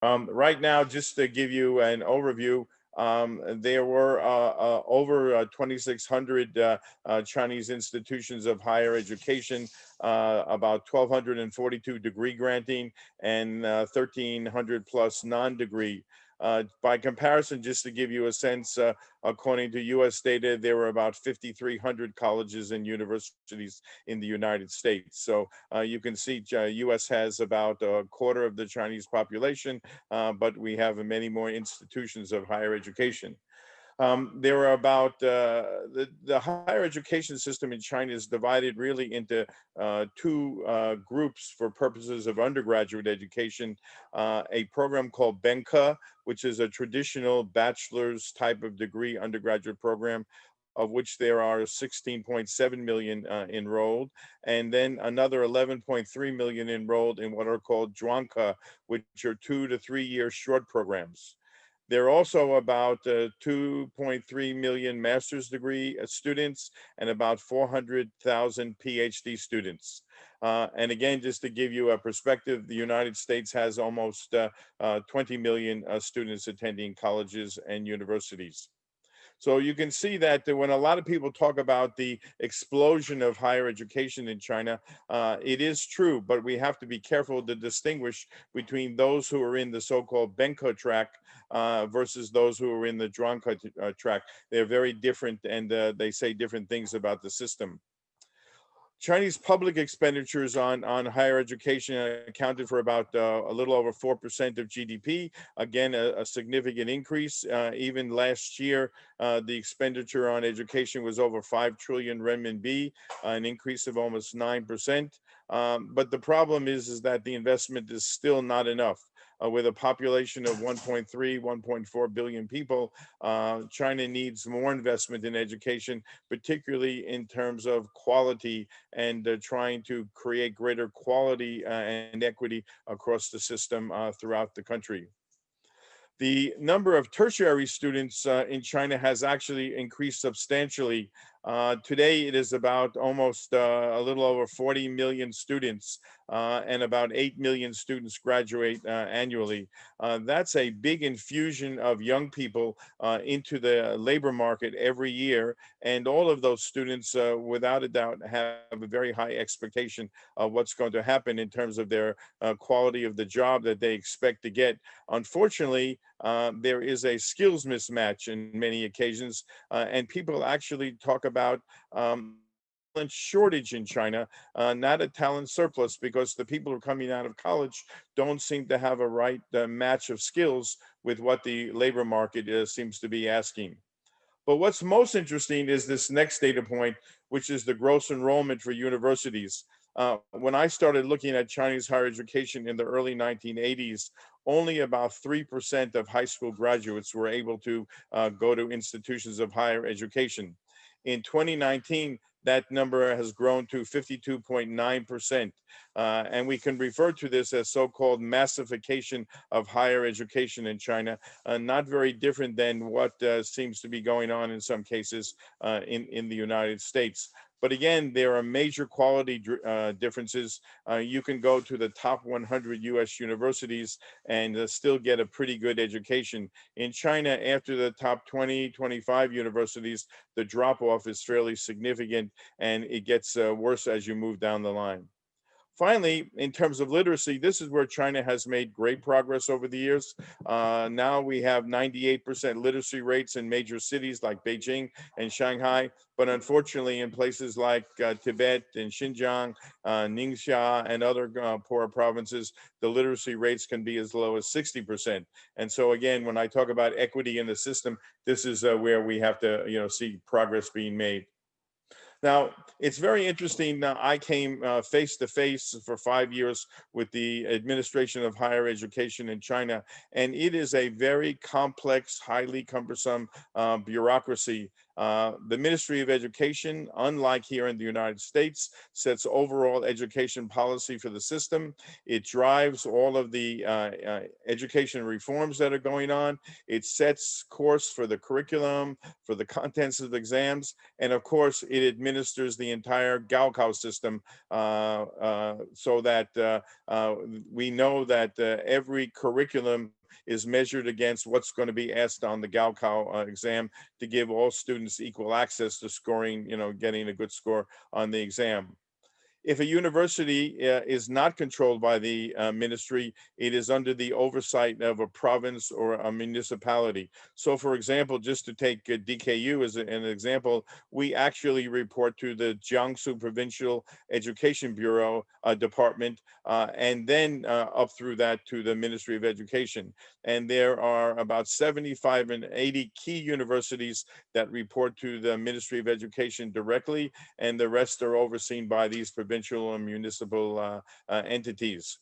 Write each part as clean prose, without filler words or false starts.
Right now, just to give you an overview, there were over 2,600 Chinese institutions of higher education, about 1,242 degree granting, and 1,300 plus non-degree. By comparison, just to give you a sense, according to US data, there were about 5,300 colleges and universities in the United States. So you can see US has about a quarter of the Chinese population, but we have many more institutions of higher education. There are about the higher education system in China is divided really into two groups for purposes of undergraduate education. A program called Benke, which is a traditional bachelor's type of degree undergraduate program, of which there are 16.7 million enrolled, and then another 11.3 million enrolled in what are called Zhuangke, which are 2 to 3 year short programs. There are also about 2.3 million master's degree students and about 400,000 PhD students. And again, just to give you a perspective, the United States has almost 20 million students attending colleges and universities. So you can see that when a lot of people talk about the explosion of higher education in China, it is true, but we have to be careful to distinguish between those who are in the so-called Benko track versus those who are in the Zhuangke track. They're very different, and they say different things about the system. Chinese public expenditures on higher education accounted for about a little over 4% of GDP. Again, a significant increase. Even last year, the expenditure on education was over 5 trillion renminbi, an increase of almost 9%. But the problem is that the investment is still not enough. With a population of 1.3, 1.4 billion people, China needs more investment in education, particularly in terms of quality and trying to create greater quality and equity across the system throughout the country. The number of tertiary students in China has actually increased substantially. Today, it is about almost a little over 40 million students, and about 8 million students graduate annually. That's a big infusion of young people into the labor market every year. And all of those students, without a doubt, have a very high expectation of what's going to happen in terms of their quality of the job that they expect to get. Unfortunately, there is a skills mismatch in many occasions, and people actually talk about talent shortage in China, not a talent surplus, because the people who are coming out of college don't seem to have a right match of skills with what the labor market seems to be asking. But what's most interesting is this next data point, which is the gross enrollment for universities. When I started looking at Chinese higher education in the early 1980s, only about 3% of high school graduates were able to go to institutions of higher education. In 2019, that number has grown to 52.9%. And we can refer to this as so-called massification of higher education in China, not very different than what seems to be going on in some cases in the United States. But again, there are major quality differences. You can go to the top 100 US universities and still get a pretty good education. In China, after the top 20, 25 universities, the drop off is fairly significant, and it gets worse as you move down the line. Finally, in terms of literacy, this is where China has made great progress over the years. Now we have 98% literacy rates in major cities like Beijing and Shanghai, but unfortunately, in places like Tibet and Xinjiang, Ningxia, and other poor provinces, the literacy rates can be as low as 60%. And so, again, when I talk about equity in the system, this is where we have to, see progress being made. Now, it's very interesting. Now, I came face to face for 5 years with the administration of higher education in China, and it is a very complex, highly cumbersome bureaucracy. The Ministry of Education, unlike here in the United States, sets overall education policy for the system. It drives all of the education reforms that are going on. It sets course for the curriculum, for the contents of the exams, and of course, it administers the entire Gaokao system so that we know that every curriculum is measured against what's going to be asked on the Gaokao exam to give all students equal access to scoring, getting a good score on the exam. If a university is not controlled by the ministry, it is under the oversight of a province or a municipality. So for example, just to take DKU as an example, we actually report to the Jiangsu Provincial Education Bureau department, and then up through that to the Ministry of Education. And there are about 75 and 80 key universities that report to the Ministry of Education directly, and the rest are overseen by these provincial and municipal entities.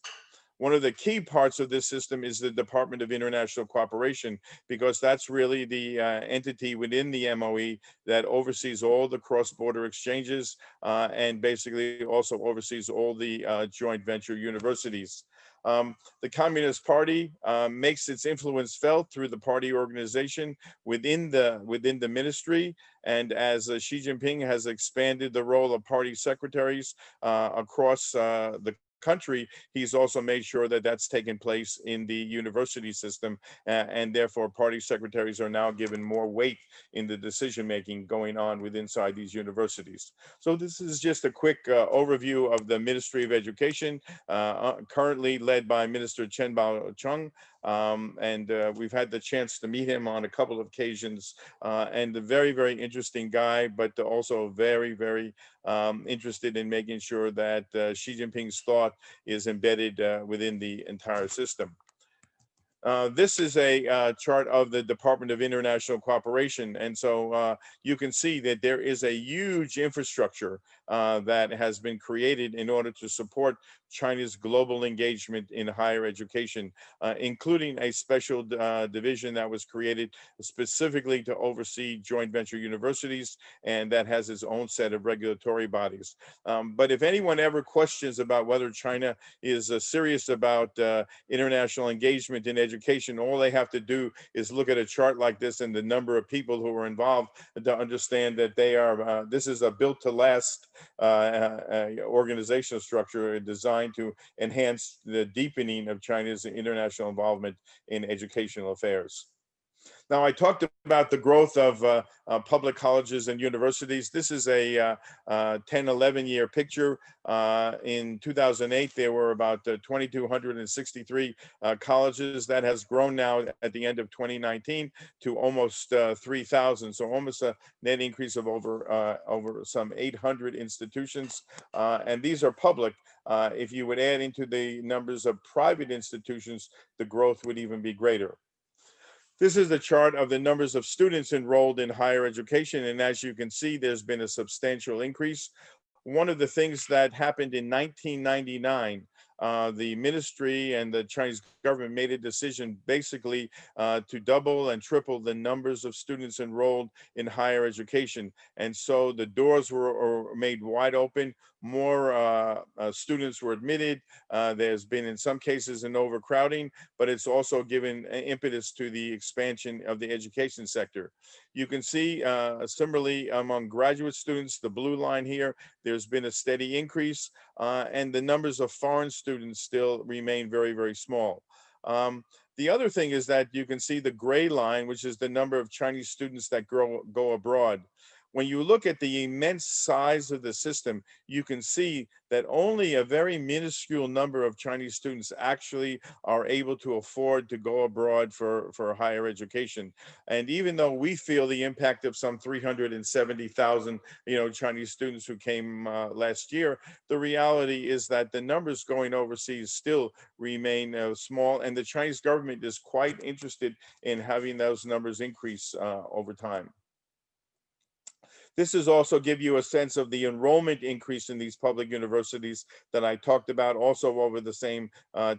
One of the key parts of this system is the Department of International Cooperation, because that's really the entity within the MOE that oversees all the cross-border exchanges and basically also oversees all the joint venture universities. The Communist Party makes its influence felt through the party organization within the ministry, and as Xi Jinping has expanded the role of party secretaries across the country, he's also made sure that that's taken place in the university system, and therefore party secretaries are now given more weight in the decision making going on inside these universities. So this is just a quick overview of the Ministry of Education, currently led by Minister Chen Bao-chung, and we've had the chance to meet him on a couple of occasions, and a very, very interesting guy, but also very, very interested in making sure that Xi Jinping's thought is embedded within the entire system. This is a chart of the Department of International Cooperation. And so you can see that there is a huge infrastructure that has been created in order to support China's global engagement in higher education, including a special division that was created specifically to oversee joint venture universities, and that has its own set of regulatory bodies. But if anyone ever questions about whether China is serious about international engagement in education, all they have to do is look at a chart like this and the number of people who are involved to understand that they are, this is a built to last organizational structure designed to enhance the deepening of China's international involvement in educational affairs. Now, I talked about the growth of public colleges and universities. This is a 10, 11-year picture. In 2008, there were about 2,263 colleges. That has grown now at the end of 2019 to almost 3,000. So almost a net increase of over some 800 institutions. And these are public. If you would add into the numbers of private institutions, the growth would even be greater. This is the chart of the numbers of students enrolled in higher education. And as you can see, there's been a substantial increase. One of the things that happened in 1999, the ministry and the Chinese government made a decision basically to double and triple the numbers of students enrolled in higher education. And so the doors were made wide open. More students were admitted. There's been, in some cases, an overcrowding, but it's also given impetus to the expansion of the education sector. You can see similarly among graduate students, the blue line here, there's been a steady increase, and the numbers of foreign students still remain very, very small. The other thing is that you can see the gray line, which is the number of Chinese students that go abroad. When you look at the immense size of the system, you can see that only a very minuscule number of Chinese students actually are able to afford to go abroad for higher education. And even though we feel the impact of some 370,000, Chinese students who came last year, the reality is that the numbers going overseas still remain small, and the Chinese government is quite interested in having those numbers increase over time. This is also give you a sense of the enrollment increase in these public universities that I talked about also over the same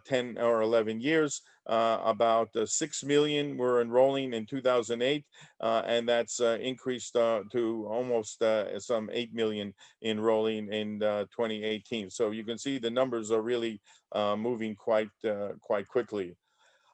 10 or 11 years. About 6 million were enrolling in 2008, and that's increased to almost some 8 million enrolling in 2018. So you can see the numbers are really moving quite quickly.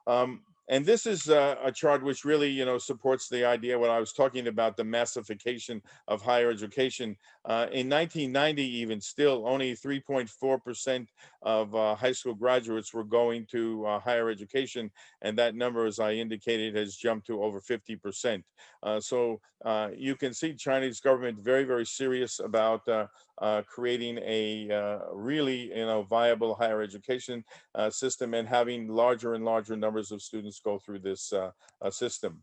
Um, and this is a chart which really, supports the idea what I was talking about, the massification of higher education. In 1990, even still, only 3.4% of high school graduates were going to higher education, and that number, as I indicated, has jumped to over 50%. So you can see Chinese government very, very serious about creating a really, viable higher education system and having larger and larger numbers of students go through this system.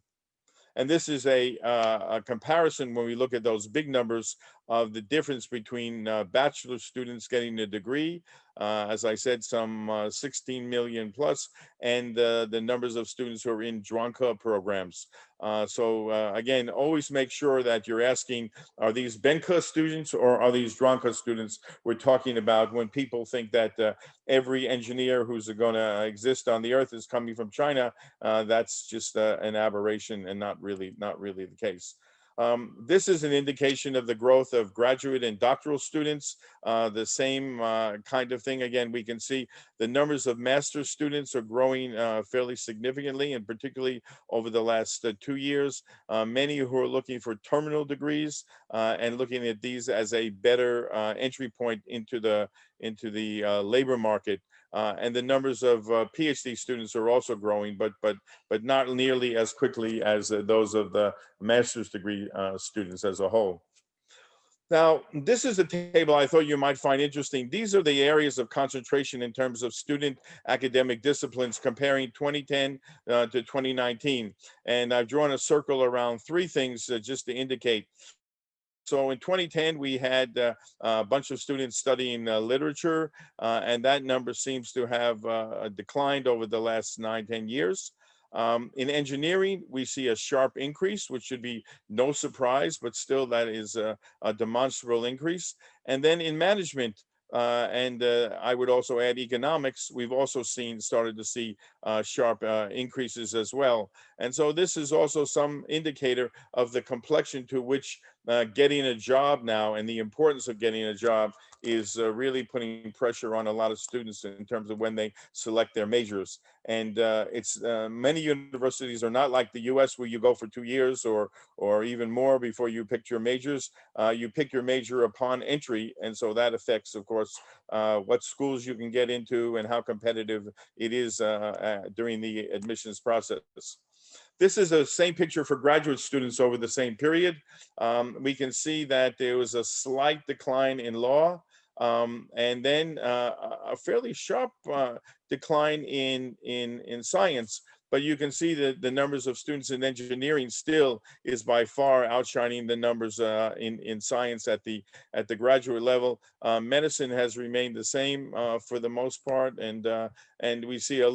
And this is a comparison when we look at those big numbers of the difference between bachelor students getting a degree, as I said, some 16 million plus, and the numbers of students who are in Zhuangke programs. So again, always make sure that you're asking, are these Benke students or are these Zhuangke students we're talking about when people think that every engineer who's going to exist on the earth is coming from China. That's just an aberration and not really the case. This is an indication of the growth of graduate and doctoral students. The same kind of thing. Again, we can see the numbers of master's students are growing fairly significantly, and particularly over the last 2 years. Many who are looking for terminal degrees and looking at these as a better entry point into the labor market. And the numbers of PhD students are also growing, but not nearly as quickly as those of the master's degree students as a whole. Now, this is a table I thought you might find interesting. These are the areas of concentration in terms of student academic disciplines comparing 2010 to 2019. And I've drawn a circle around three things just to indicate. So in 2010, we had a bunch of students studying literature, and that number seems to have declined over the last 9, 10 years. In engineering, we see a sharp increase, which should be no surprise, but still that is a demonstrable increase. And then in management, and I would also add economics, we've also started to see sharp increases as well. And so this is also some indicator of the complexion to which getting a job now and the importance of getting a job is really putting pressure on a lot of students in terms of when they select their majors. And it's many universities are not like the U.S. where you go for 2 years or even more before you pick your majors. You pick your major upon entry, and so that affects, of course, what schools you can get into and how competitive it is during the admissions process. This is the same picture for graduate students over the same period. We can see that there was a slight decline in law, and then a fairly sharp decline in science. But you can see that the numbers of students in engineering still is by far outshining the numbers in science at the graduate level. Medicine has remained the same for the most part, and we see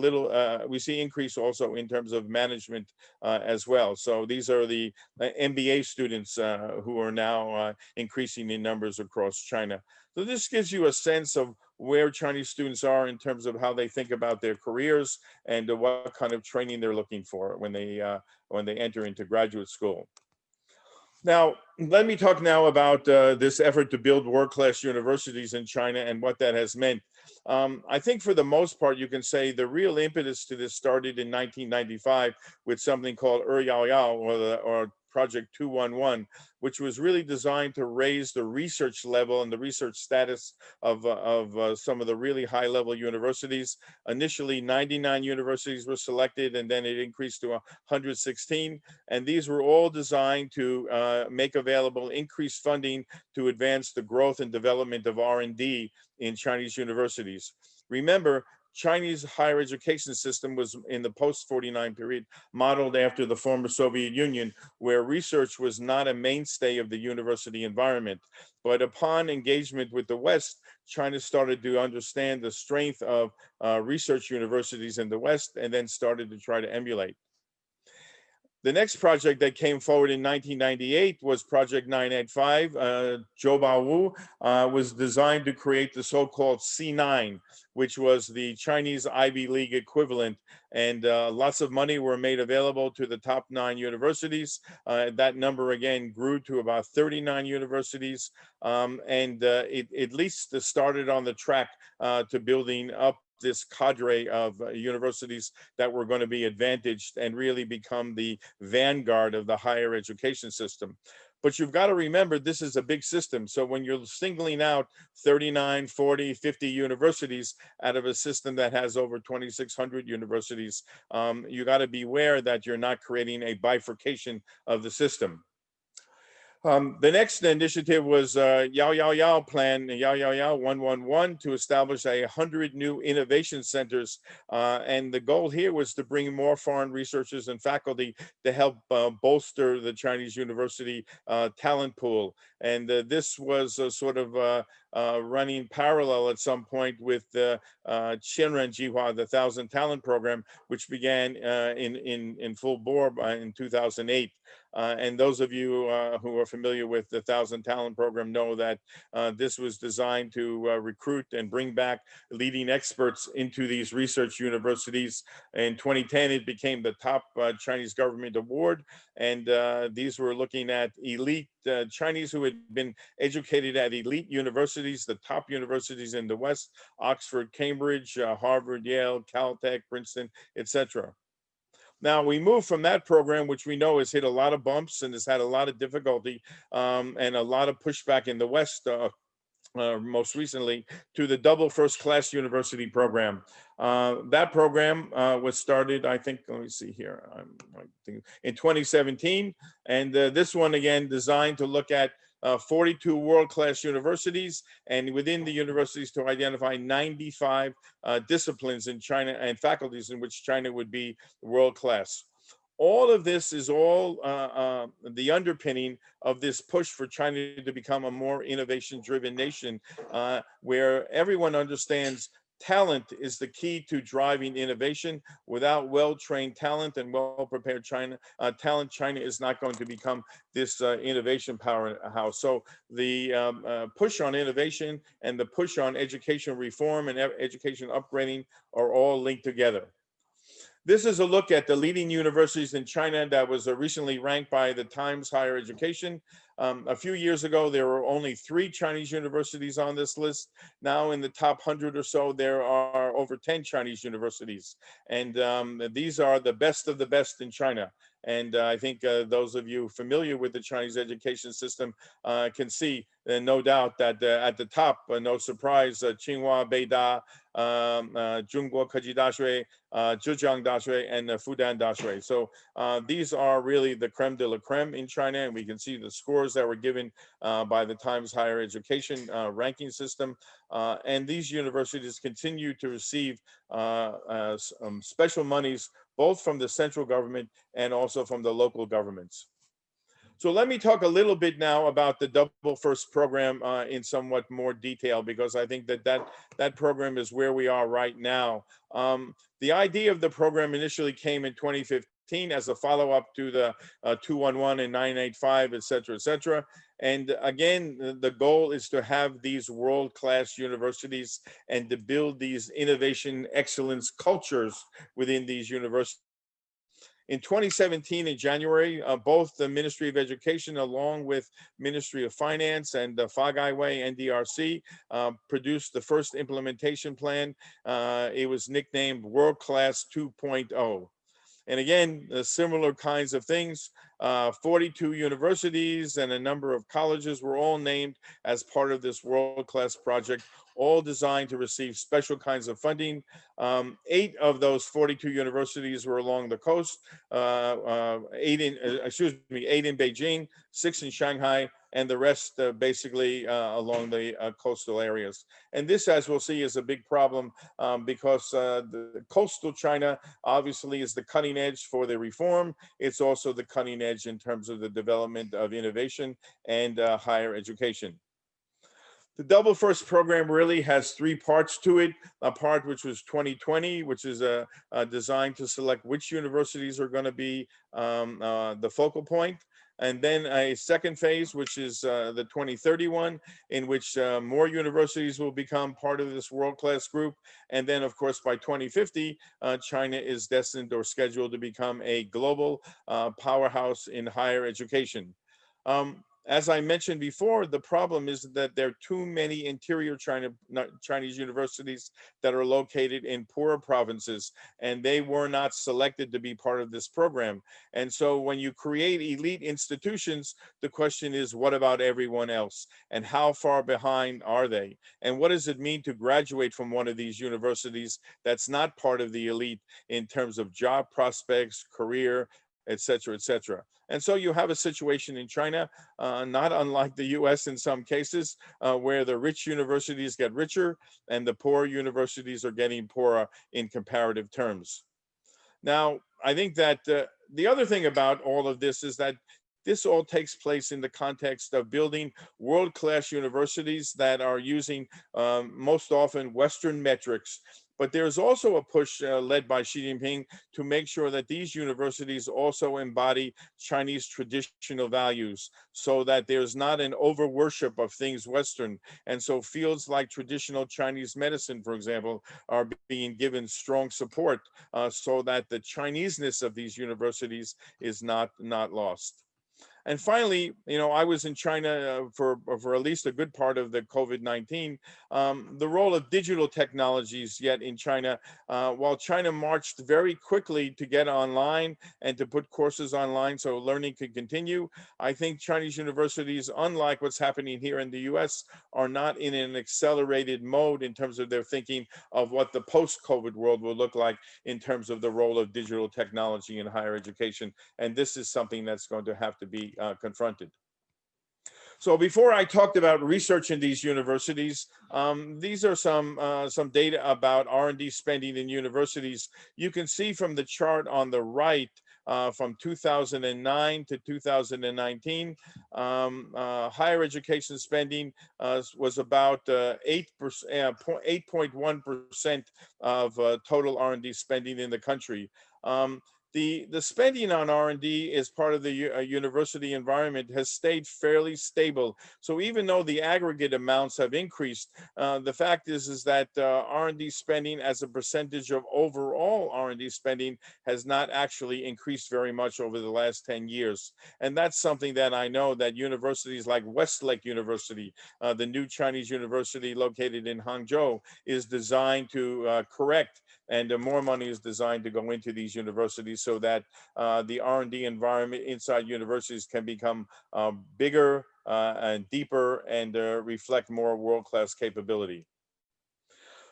we see increase also in terms of management as well. So these are the MBA students who are now increasing in numbers across China. So this gives you a sense of where Chinese students are in terms of how they think about their careers and what kind of training they're looking for when they enter into graduate school. Now, let me talk now about this effort to build world-class universities in China and what that has meant. I think for the most part, you can say the real impetus to this started in 1995 with something called Yao Yao, or Project 211, which was really designed to raise the research level and the research status of some of the really high-level universities. Initially, 99 universities were selected, and then it increased to 116. And these were all designed to make available increased funding to advance the growth and development of R&D in Chinese universities. Remember, Chinese higher education system was in the post-49 period modeled after the former Soviet Union, where research was not a mainstay of the university environment. But upon engagement with the West, China started to understand the strength of research universities in the West and then started to try to emulate. The next project that came forward in 1998 was Project 985. Zhou Baowu was designed to create the so-called C9, which was the Chinese Ivy League equivalent. And lots of money were made available to the top 9 universities. That number again grew to about 39 universities. And it at least started on the track to building up this cadre of universities that were going to be advantaged and really become the vanguard of the higher education system. But you've got to remember, this is a big system. So when you're singling out 39, 40, 50 universities out of a system that has over 2,600 universities, you got to beware that you're not creating a bifurcation of the system. The next initiative was Yao Yao Yao plan, Yao Yao Yao 111, to establish 100 new innovation centers. And the goal here was to bring more foreign researchers and faculty to help bolster the Chinese university talent pool. And this was sort of running parallel at some point with Qianren Jihua, the 1,000 Talent Program, which began in full bore in 2008. And those of you who are familiar with the 1,000 Talent Program know that this was designed to recruit and bring back leading experts into these research universities. In 2010, it became the top Chinese government award. And these were looking at elite Chinese who had been educated at elite universities, the top universities in the West: Oxford, Cambridge, Harvard, Yale, Caltech, Princeton, etc. Now we move from that program, which we know has hit a lot of bumps and has had a lot of difficulty and a lot of pushback in the West. Most recently, to the double first class university program. That program was started, I think, let me see here, in 2017. And this one, again, designed to look at 42 world-class universities, and within the universities to identify 95 disciplines in China and faculties in which China would be world-class. All of this is all the underpinning of this push for China to become a more innovation-driven nation, where everyone understands talent is the key to driving innovation. Without well-trained talent and well-prepared talent, China is not going to become this innovation powerhouse. So the push on innovation and the push on education reform and education upgrading are all linked together. This is a look at the leading universities in China that was recently ranked by the Times Higher Education. A few years ago, there were only 3 Chinese universities on this list. Now in the top 100 or so, there are over 10 Chinese universities. And these are the best of the best in China. And I think those of you familiar with the Chinese education system can see, no doubt, that at the top, no surprise, Tsinghua, Beida, Zhongguo Keji Daxue, Zhejiang Daxue, and Fudan Daxue. So these are really the creme de la creme in China, and we can see the scores that were given by the Times Higher Education ranking system. And these universities continue to receive special monies, both from the central government and also from the local governments. So let me talk a little bit now about the Double First program in somewhat more detail, because I think that program is where we are right now. The idea of the program initially came in 2015 as a follow-up to the 211 and 985, et cetera, et cetera. And again, the goal is to have these world-class universities and to build these innovation excellence cultures within these universities. In 2017, in January, both the Ministry of Education, along with Ministry of Finance and the Fagaiwei NDRC, produced the first implementation plan. It was nicknamed World Class 2.0. And again, similar kinds of things. 42 universities and a number of colleges were all named as part of this world-class project, all designed to receive special kinds of funding. 8 of those 42 universities were along the coast, 8 in Beijing, 6 in Shanghai, and the rest basically along the coastal areas. And this, as we'll see, is a big problem because the coastal China obviously is the cutting edge for the reform. It's also the cutting edge in terms of the development of innovation and higher education. The Double First program really has three parts to it. A part which was 2020, which is designed to select which universities are going to be the focal point. And then a second phase, which is the 2031, in which more universities will become part of this world-class group. And then, of course, by 2050, China is destined or scheduled to become a global powerhouse in higher education. As I mentioned before, the problem is that there are too many interior Chinese universities that are located in poorer provinces, and they were not selected to be part of this program. And so when you create elite institutions, the question is, what about everyone else? And how far behind are they? And what does it mean to graduate from one of these universities that's not part of the elite in terms of job prospects, career, et cetera, et cetera. And so you have a situation in China, not unlike the US in some cases, where the rich universities get richer and the poor universities are getting poorer in comparative terms. Now, I think that the other thing about all of this is that this all takes place in the context of building world-class universities that are using most often Western metrics. But there's also a push led by Xi Jinping to make sure that these universities also embody Chinese traditional values so that there's not an over-worship of things Western. And so fields like traditional Chinese medicine, for example, are being given strong support so that the Chineseness of these universities is not lost. And finally, I was in China for at least a good part of the COVID-19. The role of digital technologies yet in China, while China marched very quickly to get online and to put courses online so learning could continue, I think Chinese universities, unlike what's happening here in the US, are not in an accelerated mode in terms of their thinking of what the post-COVID world will look like in terms of the role of digital technology in higher education. And this is something that's going to have to be confronted. So before I talked about research in these universities, these are some data about R&D spending in universities. You can see from the chart on the right, from 2009 to 2019, higher education spending was about 8.1% of total R&D spending in the country. The spending on R&D as part of the university environment has stayed fairly stable. So even though the aggregate amounts have increased, the fact is that R&D spending as a percentage of overall R&D spending has not actually increased very much over the last 10 years. And that's something that I know that universities like Westlake University, the new Chinese university located in Hangzhou, is designed to correct, and more money is designed to go into these universities so that the R&D environment inside universities can become bigger and deeper and reflect more world-class capability.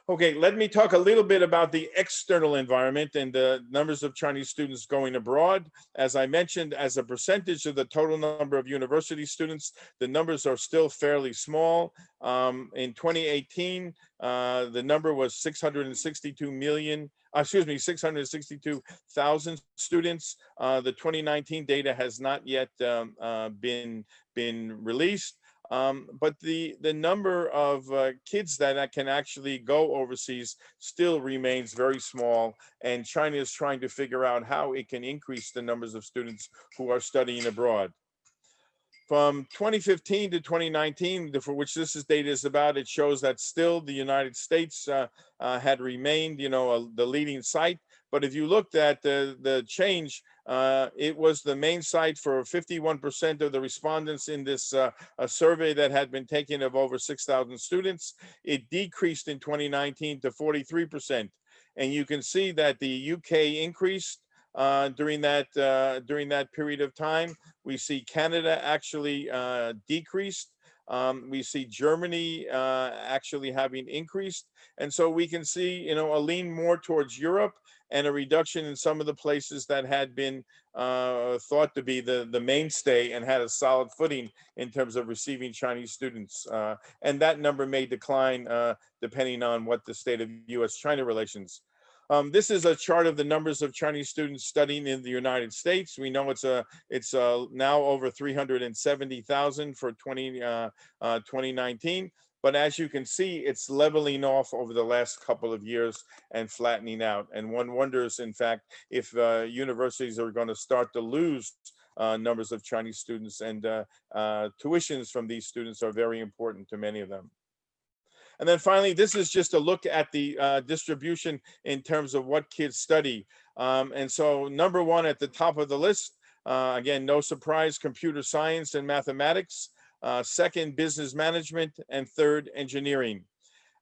Okay, let me talk a little bit about the external environment and the numbers of Chinese students going abroad. As I mentioned, as a percentage of the total number of university students, the numbers are still fairly small. In 2018, the number was 662,000 students. The 2019 data has not yet been released. But the number of kids that can actually go overseas still remains very small, and China is trying to figure out how it can increase the numbers of students who are studying abroad. From 2015 to 2019, for which this data is about, it shows that still the United States had remained, the leading site. But if you looked at the change, it was the main site for 51% of the respondents in this a survey that had been taken of over 6,000 students. It decreased in 2019 to 43%. And you can see that the UK increased during that period of time. We see Canada actually decreased. We see Germany actually having increased. And so we can see, a lean more towards Europe and a reduction in some of the places that had been thought to be the mainstay and had a solid footing in terms of receiving Chinese students. And that number may decline depending on what the state of US-China relations. This is a chart of the numbers of Chinese students studying in the United States. We know it's now over 370,000 for 2019. But as you can see, it's leveling off over the last couple of years and flattening out. And one wonders, in fact, if universities are going to start to lose numbers of Chinese students, and tuitions from these students are very important to many of them. And then finally, this is just a look at the distribution in terms of what kids study. And so number one at the top of the list, again, no surprise, computer science and mathematics. Second, business management. And third, engineering.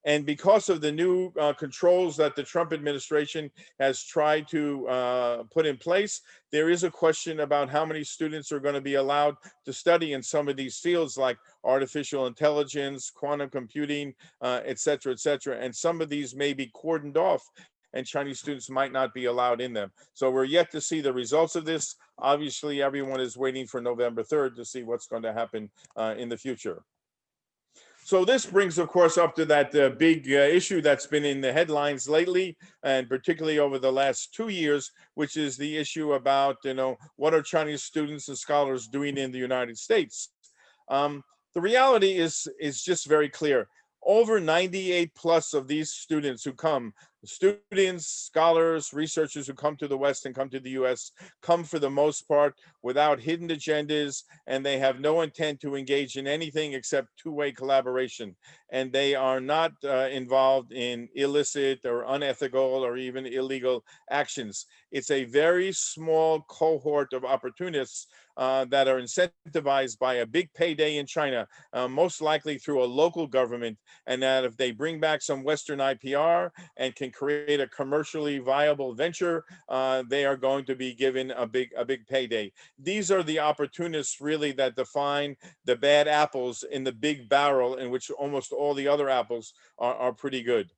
And because of the new controls that the Trump administration has tried to put in place, there is a question about how many students are going to be allowed to study in some of these fields like artificial intelligence, quantum computing, et cetera, et cetera. And some of these may be cordoned off, and Chinese students might not be allowed in them. So we're yet to see the results of this. Obviously, everyone is waiting for November 3rd to see what's going to happen in the future. So this brings, of course, up to that big issue that's been in the headlines lately, and particularly over the last 2 years, which is the issue about, what are Chinese students and scholars doing in the United States? The reality is just very clear. Over 98 plus of these students who come, students, scholars, researchers who come to the West and come to the US, come for the most part without hidden agendas, and they have no intent to engage in anything except two-way collaboration. And they are not involved in illicit or unethical or even illegal actions. It's a very small cohort of opportunists that are incentivized by a big payday in China, most likely through a local government, and that if they bring back some Western IPR and can create a commercially viable venture, they are going to be given a big payday. These are the opportunists really that define the bad apples in the big barrel in which almost all the other apples are pretty good.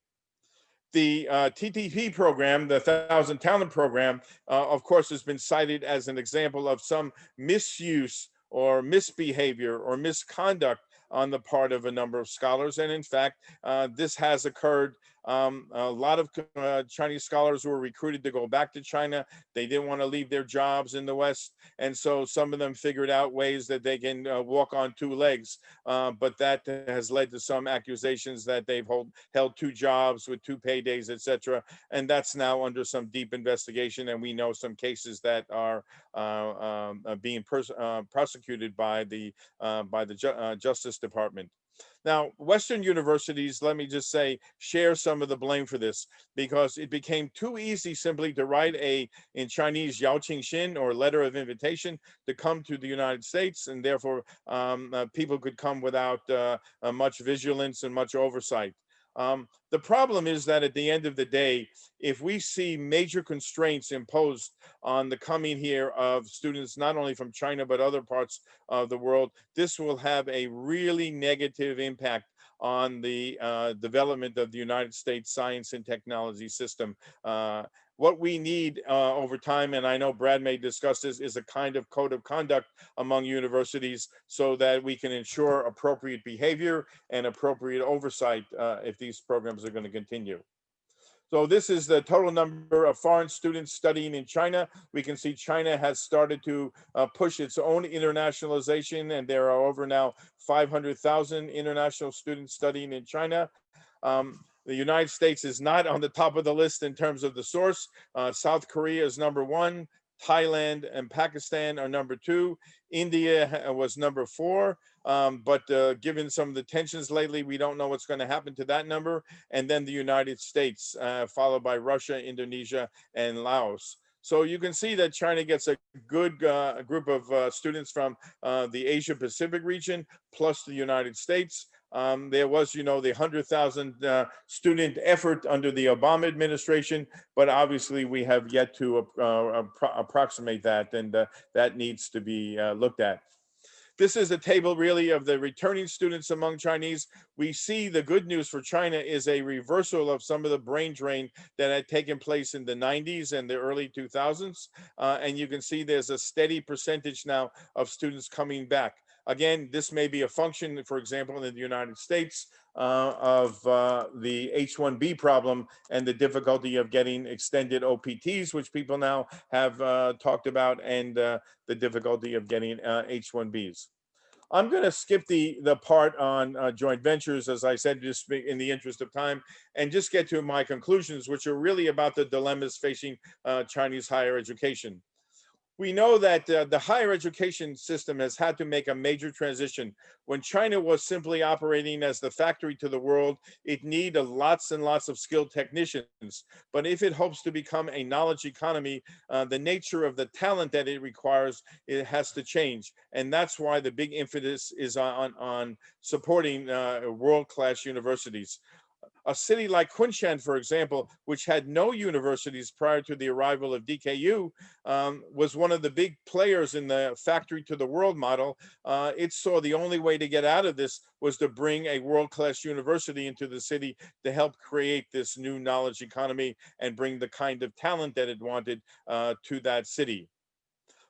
The TTP program, the Thousand Talent Program, of course, has been cited as an example of some misuse or misbehavior or misconduct on the part of a number of scholars. And in fact, this has occurred. A lot of Chinese scholars were recruited to go back to China. They didn't want to leave their jobs in the West. And so some of them figured out ways that they can walk on two legs. But that has led to some accusations that they've held two jobs with two paydays, et cetera. And that's now under some deep investigation. And we know some cases that are being prosecuted by the Justice Department. Now, Western universities, let me just say, share some of the blame for this, because it became too easy simply to write in Chinese, Yao Qingxin, or letter of invitation, to come to the United States, and therefore people could come without much vigilance and much oversight. The problem is that at the end of the day, if we see major constraints imposed on the coming here of students, not only from China, but other parts of the world, this will have a really negative impact on the development of the United States science and technology system. What we need over time, and I know Brad may discuss this, is a kind of code of conduct among universities so that we can ensure appropriate behavior and appropriate oversight if these programs are going to continue. So this is the total number of foreign students studying in China. We can see China has started to push its own internationalization, and there are over now 500,000 international students studying in China. The United States is not on the top of the list in terms of the source. South Korea is number one. Thailand and Pakistan are number two. India was number four. But given some of the tensions lately, we don't know what's going to happen to that number. And then the United States, followed by Russia, Indonesia, and Laos. So you can see that China gets a good group of students from the Asia Pacific region, plus the United States. There was, the 100,000 student effort under the Obama administration, but obviously we have yet to approximate that, and that needs to be looked at. This is a table really of the returning students among Chinese. We see the good news for China is a reversal of some of the brain drain that had taken place in the 90s and the early 2000s. And you can see there's a steady percentage now of students coming back. Again, this may be a function, for example, in the United States of the H-1B problem and the difficulty of getting extended OPTs, which people now have talked about, and the difficulty of getting H-1Bs. I'm going to skip the part on joint ventures, as I said, just in the interest of time, and just get to my conclusions, which are really about the dilemmas facing Chinese higher education. We know that the higher education system has had to make a major transition. When China was simply operating as the factory to the world, it needed lots and lots of skilled technicians. But if it hopes to become a knowledge economy, the nature of the talent that it requires, it has to change. And that's why the big emphasis is on supporting world-class universities. A city like Kunshan, for example, which had no universities prior to the arrival of DKU, was one of the big players in the factory to the world model. It saw the only way to get out of this was to bring a world-class university into the city to help create this new knowledge economy and bring the kind of talent that it wanted to that city.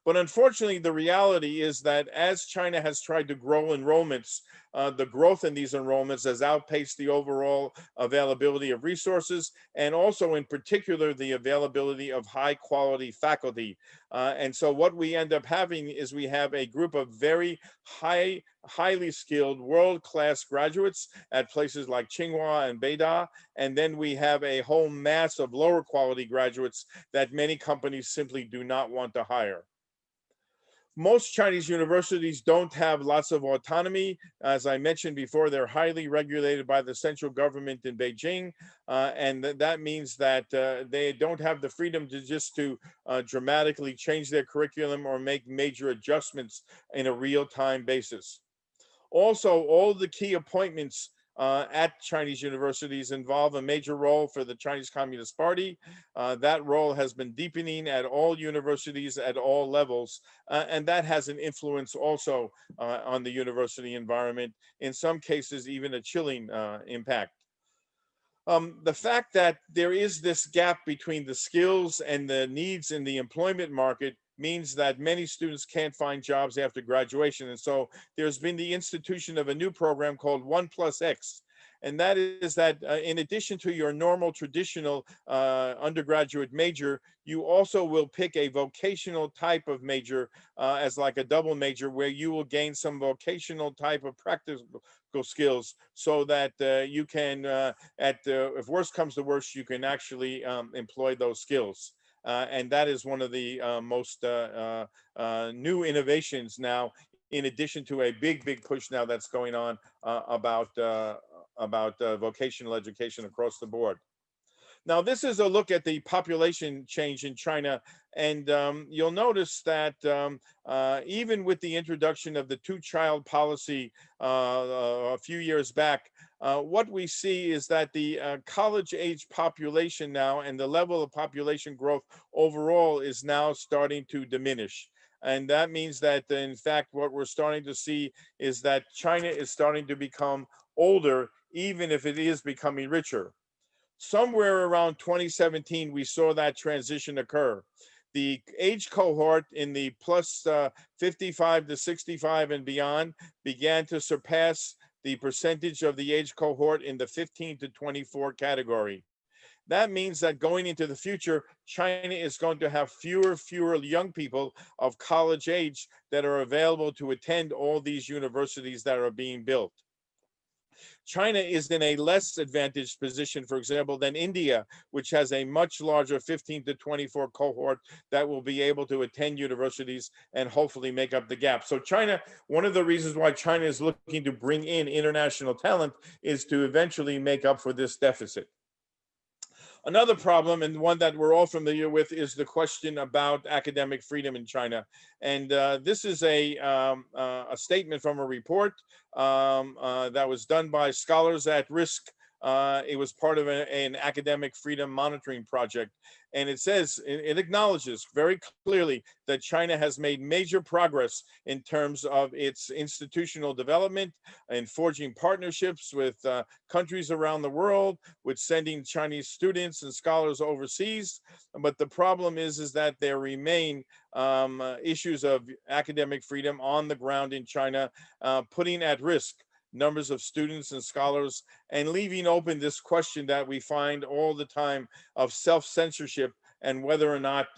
But unfortunately, the reality is that as China has tried to grow enrollments, the growth in these enrollments has outpaced the overall availability of resources, and also in particular, the availability of high quality faculty. And so what we end up having is we have a group of very highly skilled world-class graduates at places like Tsinghua and Beida, and then we have a whole mass of lower quality graduates that many companies simply do not want to hire. Most Chinese universities don't have lots of autonomy. As I mentioned before, they're highly regulated by the central government in Beijing. And that means that they don't have the freedom to just dramatically change their curriculum or make major adjustments in a real-time basis. Also, all the key appointments at Chinese universities involve a major role for the Chinese Communist Party. That role has been deepening at all universities at all levels, and that has an influence also on the university environment, in some cases even a chilling impact. The fact that there is this gap between the skills and the needs in the employment market means that many students can't find jobs after graduation. And so there's been the institution of a new program called 1+X. And that is that in addition to your normal traditional undergraduate major, you also will pick a vocational type of major as like a double major, where you will gain some vocational type of practical skills so that you can, if worst comes to worst, you can actually employ those skills. And that is one of the most new innovations now, in addition to a big push now that's going on about vocational education across the board. Now, this is a look at the population change in China, and you'll notice that even with the introduction of the two-child policy a few years back, what we see is that the college-age population now and the level of population growth overall is now starting to diminish. And that means that, in fact, what we're starting to see is that China is starting to become older, even if it is becoming richer. Somewhere around 2017, we saw that transition occur. The age cohort in the plus 55 to 65 and beyond began to surpass the percentage of the age cohort in the 15 to 24 category. That means that going into the future, China is going to have fewer young people of college age that are available to attend all these universities that are being built. China is in a less advantaged position, for example, than India, which has a much larger 15 to 24 cohort that will be able to attend universities and hopefully make up the gap. So China, one of the reasons why China is looking to bring in international talent is to eventually make up for this deficit. Another problem, and one that we're all familiar with, is the question about academic freedom in China. And this is a statement from a report that was done by Scholars at Risk. It was part of an academic freedom monitoring project. And it says, it acknowledges very clearly that China has made major progress in terms of its institutional development and forging partnerships with countries around the world, with sending Chinese students and scholars overseas. But the problem is that there remain issues of academic freedom on the ground in China, putting at risk numbers of students and scholars, and leaving open this question that we find all the time of self-censorship and whether or not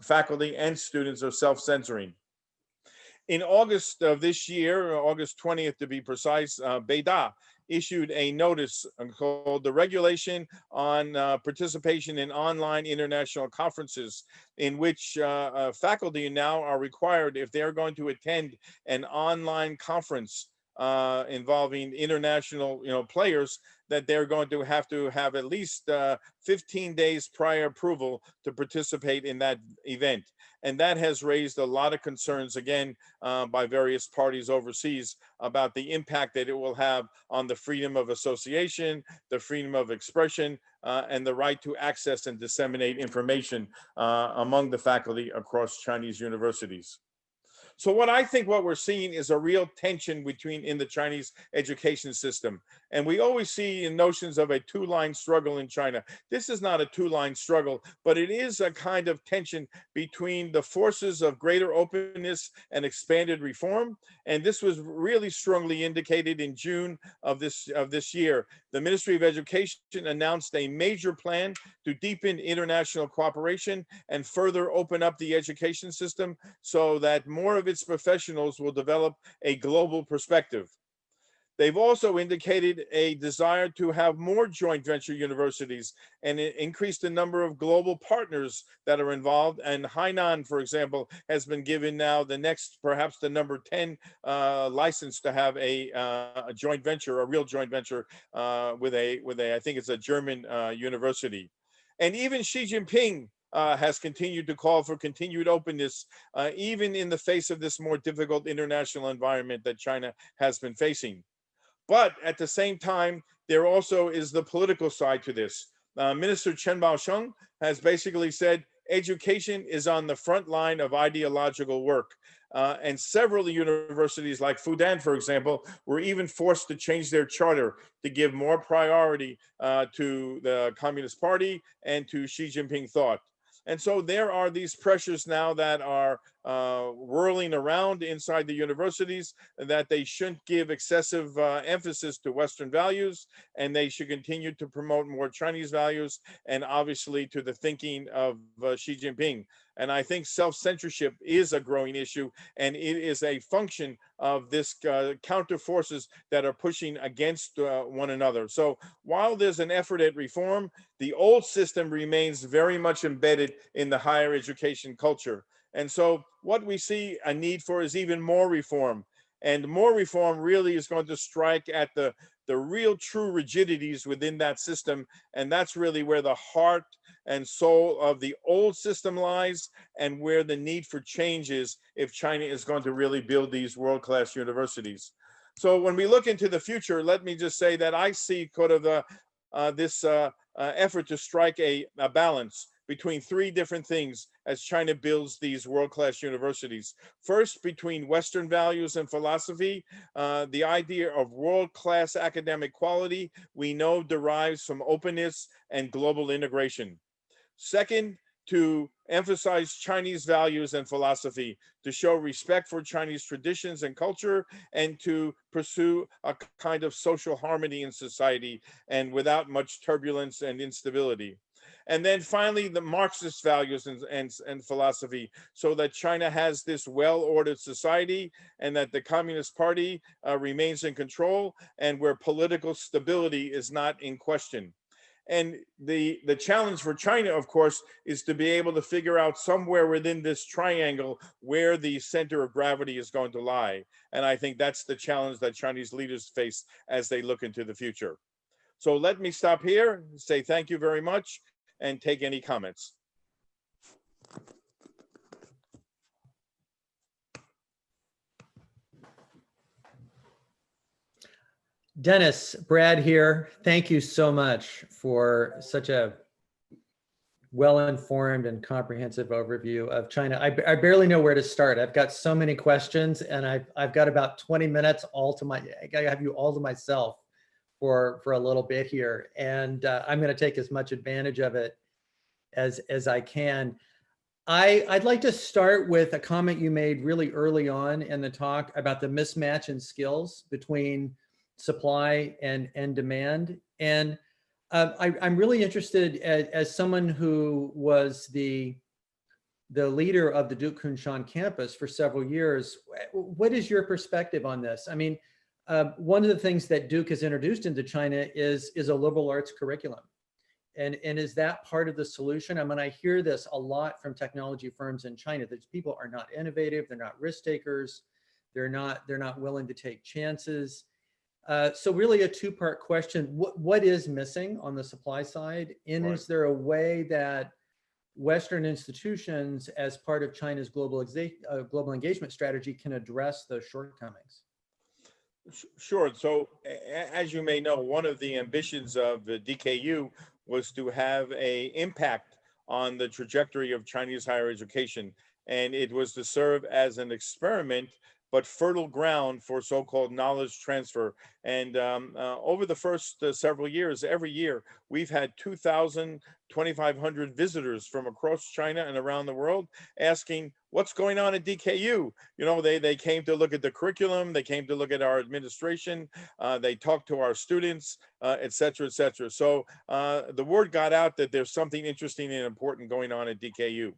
faculty and students are self-censoring. In August of this year, August 20th to be precise, Beida issued a notice called the Regulation on Participation in Online International Conferences, in which faculty now are required, if they are going to attend an online conference involving international players, that they're going to have at least 15 days prior approval to participate in that event. And that has raised a lot of concerns, again, by various parties overseas about the impact that it will have on the freedom of association, the freedom of expression, and the right to access and disseminate information among the faculty across Chinese universities. So what we're seeing is a real tension in the Chinese education system. And we always see in notions of a two-line struggle in China. This is not a two-line struggle, but it is a kind of tension between the forces of greater openness and expanded reform. And this was really strongly indicated in June of this year. The Ministry of Education announced a major plan to deepen international cooperation and further open up the education system so that more of its professionals will develop a global perspective. They've also indicated a desire to have more joint venture universities and increase the number of global partners that are involved. And Hainan, for example, has been given now the next, perhaps the number 10 license to have a joint venture, a real joint venture with I think it's a German university. And even Xi Jinping has continued to call for continued openness, even in the face of this more difficult international environment that China has been facing. But at the same time, there also is the political side to this. Minister Chen Baosheng has basically said education is on the front line of ideological work. And several universities like Fudan, for example, were even forced to change their charter to give more priority to the Communist Party and to Xi Jinping thought. And so there are these pressures now that are whirling around inside the universities, that they shouldn't give excessive emphasis to Western values, and they should continue to promote more Chinese values, and obviously to the thinking of Xi Jinping. And I think self-censorship is a growing issue, and it is a function of this counter forces that are pushing against one another. So while there's an effort at reform, the old system remains very much embedded in the higher education culture. And so what we see a need for is even more reform. And more reform really is going to strike at the real true rigidities within that system. And that's really where the heart and soul of the old system lies, and where the need for change is if China is going to really build these world-class universities. So when we look into the future, let me just say that I see kind of this effort to strike a balance between three different things as China builds these world-class universities. First, between Western values and philosophy, the idea of world-class academic quality we know derives from openness and global integration. Second, to emphasize Chinese values and philosophy, to show respect for Chinese traditions and culture, and to pursue a kind of social harmony in society and without much turbulence and instability. And then finally, the Marxist values and philosophy, so that China has this well-ordered society and that the Communist Party remains in control, and where political stability is not in question. And the challenge for China, of course, is to be able to figure out somewhere within this triangle where the center of gravity is going to lie. And I think that's the challenge that Chinese leaders face as they look into the future. So let me stop here, say thank you very much, and take any comments. Dennis, Brad here. Thank you so much for such a well-informed and comprehensive overview of China. I barely know where to start. I've got so many questions, and I've got about 20 minutes I gotta have you all to myself for a little bit here. And I'm gonna take as much advantage of it as I can. I'd like to start with a comment you made really early on in the talk about the mismatch in skills between supply and demand. And I'm really interested, as someone who was the the leader of the Duke Kunshan campus for several years. What is your perspective on this? I mean, one of the things that Duke has introduced into China is a liberal arts curriculum. And is that part of the solution? I mean, I hear this a lot from technology firms in China, that people are not innovative, they're not risk takers, they're not willing to take chances. So really a two-part question. What is missing on the supply side? And Right. is there a way that Western institutions, as part of China's global engagement strategy, can address those shortcomings? Sure. So, as you may know, one of the ambitions of the DKU was to have a impact on the trajectory of Chinese higher education, and it was to serve as an experiment, but fertile ground for so-called knowledge transfer. And over the first several years, every year, we've had 2,000, 2,500 visitors from across China and around the world asking, what's going on at DKU? You know, they came to look at the curriculum, they came to look at our administration, they talked to our students, et cetera, et cetera. So the word got out that there's something interesting and important going on at DKU.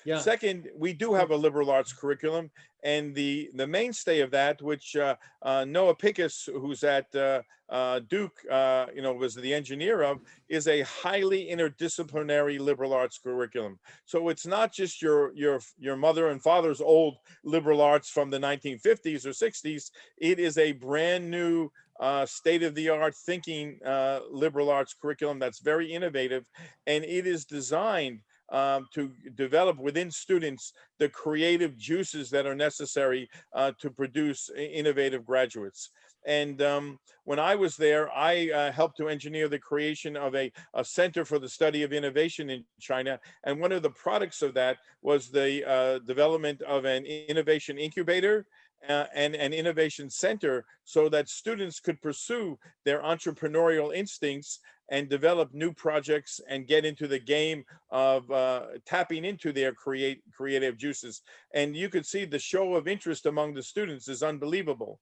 Yeah. Second, we do have a liberal arts curriculum, and the mainstay of that, which Noah Pickus, who's at Duke, was the engineer of, is a highly interdisciplinary liberal arts curriculum. So it's not just your mother and father's old liberal arts from the 1950s or 60s. It is a brand new state-of-the-art thinking liberal arts curriculum that's very innovative, and it is designed to develop within students the creative juices that are necessary to produce innovative graduates. And when I was there, I helped to engineer the creation of a center for the study of innovation in China. And one of the products of that was the development of an innovation incubator and an innovation center, so that students could pursue their entrepreneurial instincts and develop new projects and get into the game of tapping into their creative juices. And you could see the show of interest among the students is unbelievable.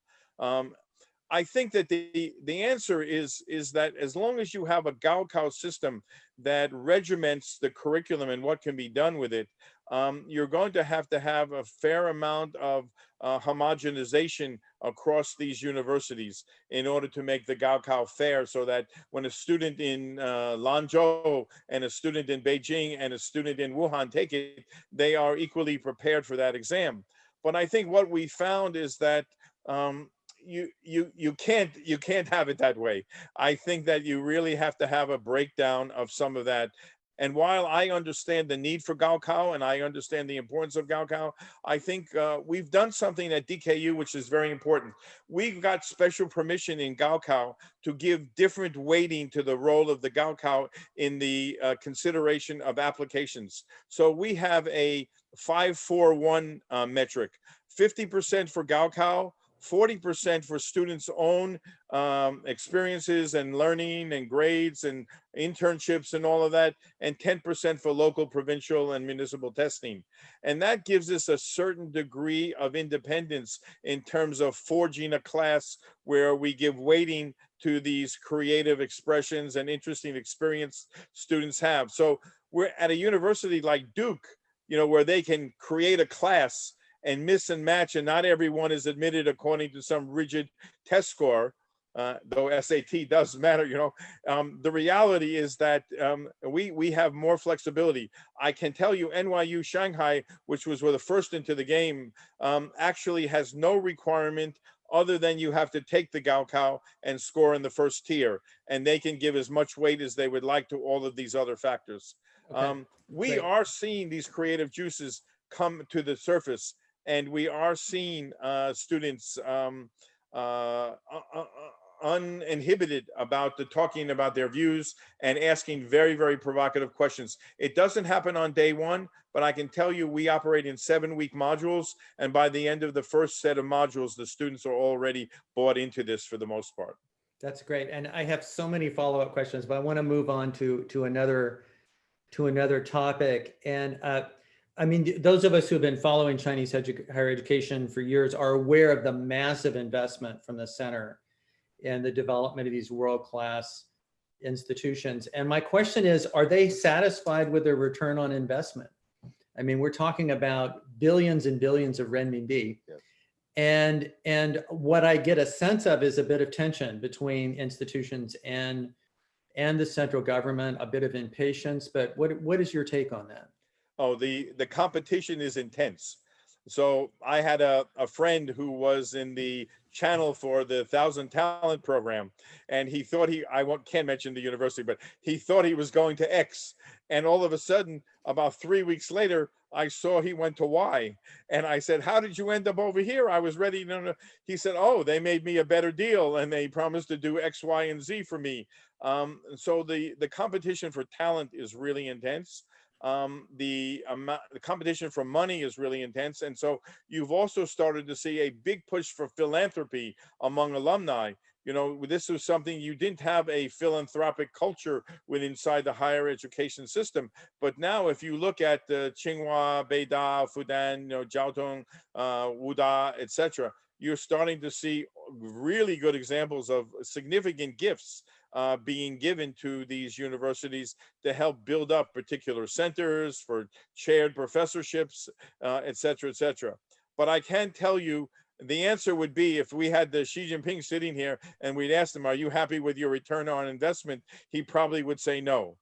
I think that the answer is that as long as you have a Gaokao system that regiments the curriculum and what can be done with it, you're going to have a fair amount of homogenization across these universities in order to make the Gaokao fair, so that when a student in Lanzhou and a student in Beijing and a student in Wuhan take it, they are equally prepared for that exam. But I think what we found is that you can't have it that way. I think that you really have to have a breakdown of some of that. And while I understand the need for Gaokao and I understand the importance of Gaokao, I think we've done something at DKU which is very important. We've got special permission in Gaokao to give different weighting to the role of the Gaokao in the consideration of applications. So we have a 5-4-1 metric: 50% for Gaokao, 40% for students' own experiences and learning and grades and internships and all of that, and 10% for local, provincial, and municipal testing. And that gives us a certain degree of independence in terms of forging a class where we give weighting to these creative expressions and interesting experience students have. So we're at a university like Duke, where they can create a class and miss and match, and not everyone is admitted according to some rigid test score, though SAT does matter. The reality is that we have more flexibility. I can tell you NYU Shanghai, which was the first into the game, actually has no requirement other than you have to take the Gaokao and score in the first tier, and they can give as much weight as they would like to all of these other factors. Okay. We Great. are seeing these creative juices come to the surface, and we are seeing students uninhibited about talking about their views and asking very, very provocative questions. It doesn't happen on day one, but I can tell you we operate in 7-week modules, and by the end of the first set of modules, the students are already bought into this for the most part. That's great. And I have so many follow-up questions, but I want to move on to another topic. And I mean, those of us who have been following Chinese higher education for years are aware of the massive investment from the center in the development of these world-class institutions. And my question is, are they satisfied with their return on investment? I mean, we're talking about billions and billions of renminbi. Yes. And what I get a sense of is a bit of tension between institutions and the central government, a bit of impatience. But what is your take on that? Oh, the competition is intense. So I had a friend who was in the channel for the Thousand Talent program, and he thought can't mention the university, but he thought he was going to X. And all of a sudden, about 3 weeks later, I saw he went to Y. And I said, "How did you end up over here? I was ready." No. He said, "Oh, they made me a better deal and they promised to do X, Y, and Z for me." So the competition for talent is really intense. The competition for money is really intense, and so you've also started to see a big push for philanthropy among alumni. You know, this was something you didn't have a philanthropic culture with inside the higher education system, but now if you look at Tsinghua, Beida, Fudan, Jiaotong, Wuda, etc., you're starting to see really good examples of significant gifts being given to these universities to help build up particular centers for chaired professorships, et cetera, et cetera. But I can tell you the answer would be, if we had the Xi Jinping sitting here and we'd asked him, "Are you happy with your return on investment?" He probably would say no.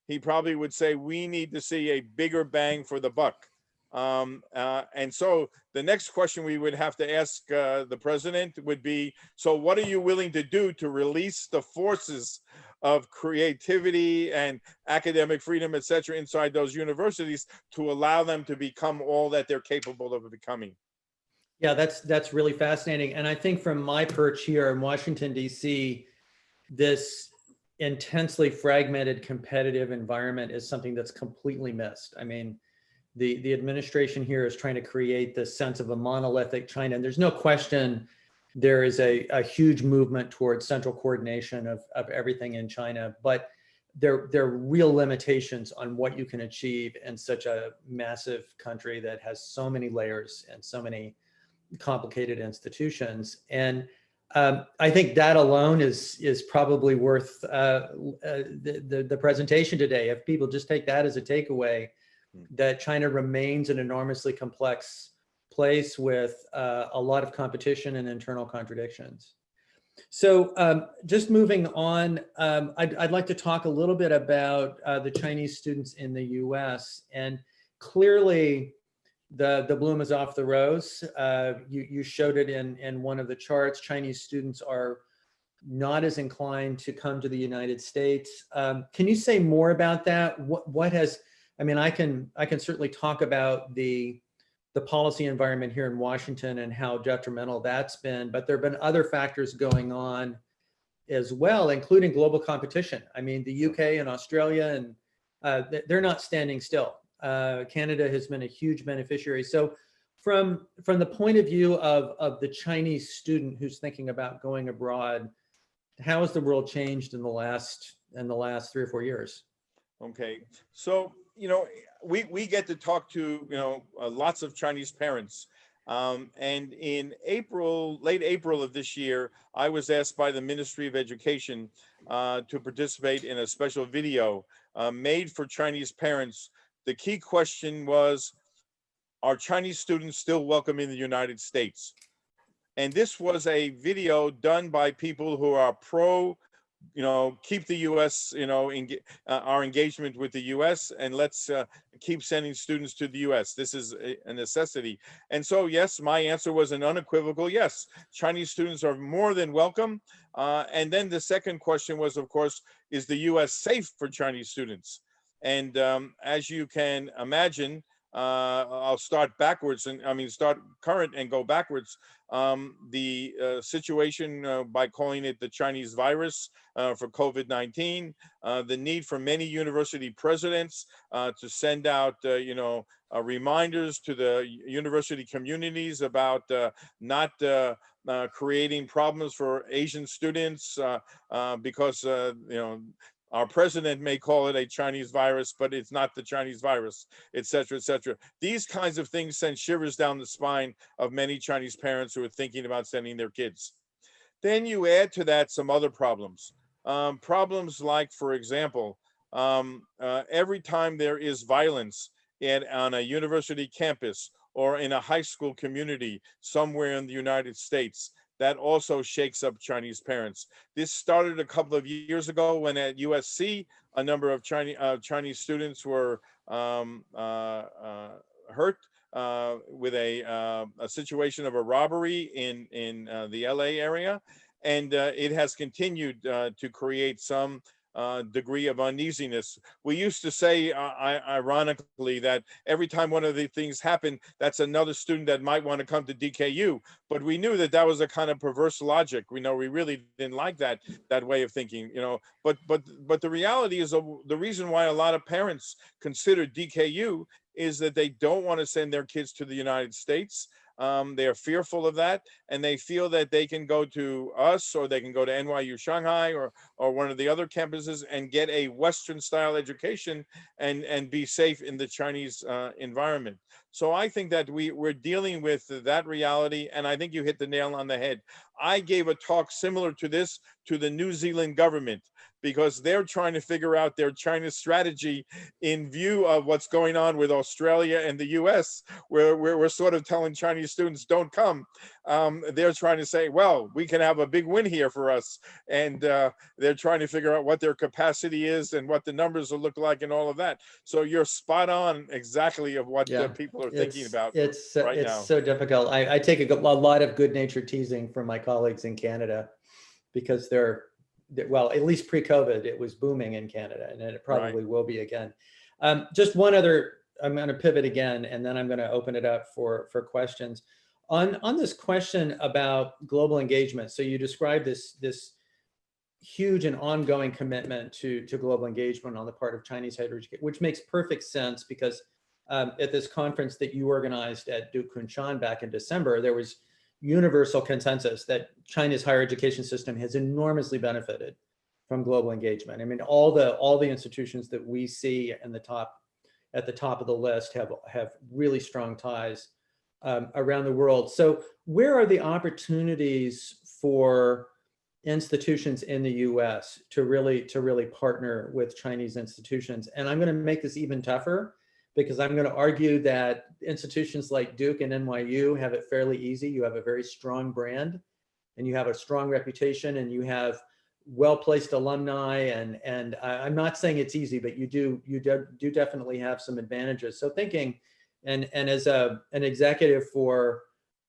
He probably would say, "We need to see a bigger bang for the buck." And so the next question we would have to ask the president would be, so what are you willing to do to release the forces of creativity and academic freedom, et cetera, inside those universities to allow them to become all that they're capable of becoming? Yeah, that's really fascinating. And I think from my perch here in Washington, D.C., this intensely fragmented competitive environment is something that's completely missed. I mean, the administration here is trying to create this sense of a monolithic China. And there's no question there is a huge movement towards central coordination of everything in China, but there are real limitations on what you can achieve in such a massive country that has so many layers and so many complicated institutions. And I think that alone is probably worth the presentation today. If people just take that as a takeaway, that China remains an enormously complex place with a lot of competition and internal contradictions. So just moving on, I'd like to talk a little bit about the Chinese students in the US. And clearly, the bloom is off the rose. You showed it in one of the charts. Chinese students are not as inclined to come to the United States. Can you say more about that? What has, I mean, I can certainly talk about the policy environment here in Washington and how detrimental that's been, but there have been other factors going on as well, including global competition. I mean, the UK and Australia, and they're not standing still. Canada has been a huge beneficiary. So from the point of view of the Chinese student who's thinking about going abroad, how has the world changed in the last 3 or 4 years? Okay, so we get to talk to lots of Chinese parents, and in late April of this year, I was asked by the Ministry of Education to participate in a special video made for Chinese parents. The key question was, are Chinese students still welcome in the United States? And this was a video done by people who are pro, keep the U.S., our engagement with the U.S., and let's keep sending students to the U.S. This is a necessity. And so, yes, my answer was an unequivocal yes. Chinese students are more than welcome. And then the second question was, of course, is the U.S. safe for Chinese students? And as you can imagine, I'll start backwards, start current and go backwards. The situation, by calling it the Chinese virus for COVID-19, the need for many university presidents to send out, reminders to the university communities about not creating problems for Asian students because, our president may call it a Chinese virus, but it's not the Chinese virus, et cetera, et cetera. These kinds of things send shivers down the spine of many Chinese parents who are thinking about sending their kids. Then you add to that some other problems. Problems like, for example, every time there is violence on a university campus or in a high school community somewhere in the United States, that also shakes up Chinese parents. This started a couple of years ago when at USC, a number of Chinese students were hurt with a situation of a robbery in the LA area. And it has continued to create some degree of uneasiness. We used to say, ironically, that every time one of the things happened, that's another student that might want to come to DKU. But we knew that that was a kind of perverse logic. We know we really didn't like that way of thinking, you know. But the reality is, the reason why a lot of parents consider DKU is that they don't want to send their kids to the United States. They are fearful of that, and they feel that they can go to us, or they can go to NYU Shanghai, or one of the other campuses, and get a Western style education and be safe in the Chinese environment. So I think that we're dealing with that reality, and I think you hit the nail on the head. I gave a talk similar to this to the New Zealand government, because they're trying to figure out their China strategy in view of what's going on with Australia and the US, where we're sort of telling Chinese students, don't come. They're trying to say, well, we can have a big win here for us. And they're trying to figure out what their capacity is and what the numbers will look like and all of that. So you're spot on exactly of what people are thinking about right now. It's so difficult. I take a lot of good-natured teasing from my colleagues in Canada, because well, at least pre-COVID, it was booming in Canada, and it probably will be again. Just one other, I'm going to pivot again, and then I'm going to open it up for questions. On this question about global engagement, so you described this huge and ongoing commitment to global engagement on the part of Chinese higher education, which makes perfect sense, because at this conference that you organized at Duke Kunshan back in December, there was universal consensus that China's higher education system has enormously benefited from global engagement. I mean, all the institutions that we see at the top of the list have really strong ties around the world. So where are the opportunities for institutions in the US to really partner with Chinese institutions? And I'm going to make this even tougher, because I'm going to argue that institutions like Duke and NYU have it fairly easy. You have a very strong brand, and you have a strong reputation, and you have well-placed alumni. And I'm not saying it's easy, but you do definitely have some advantages. So thinking, and as an executive for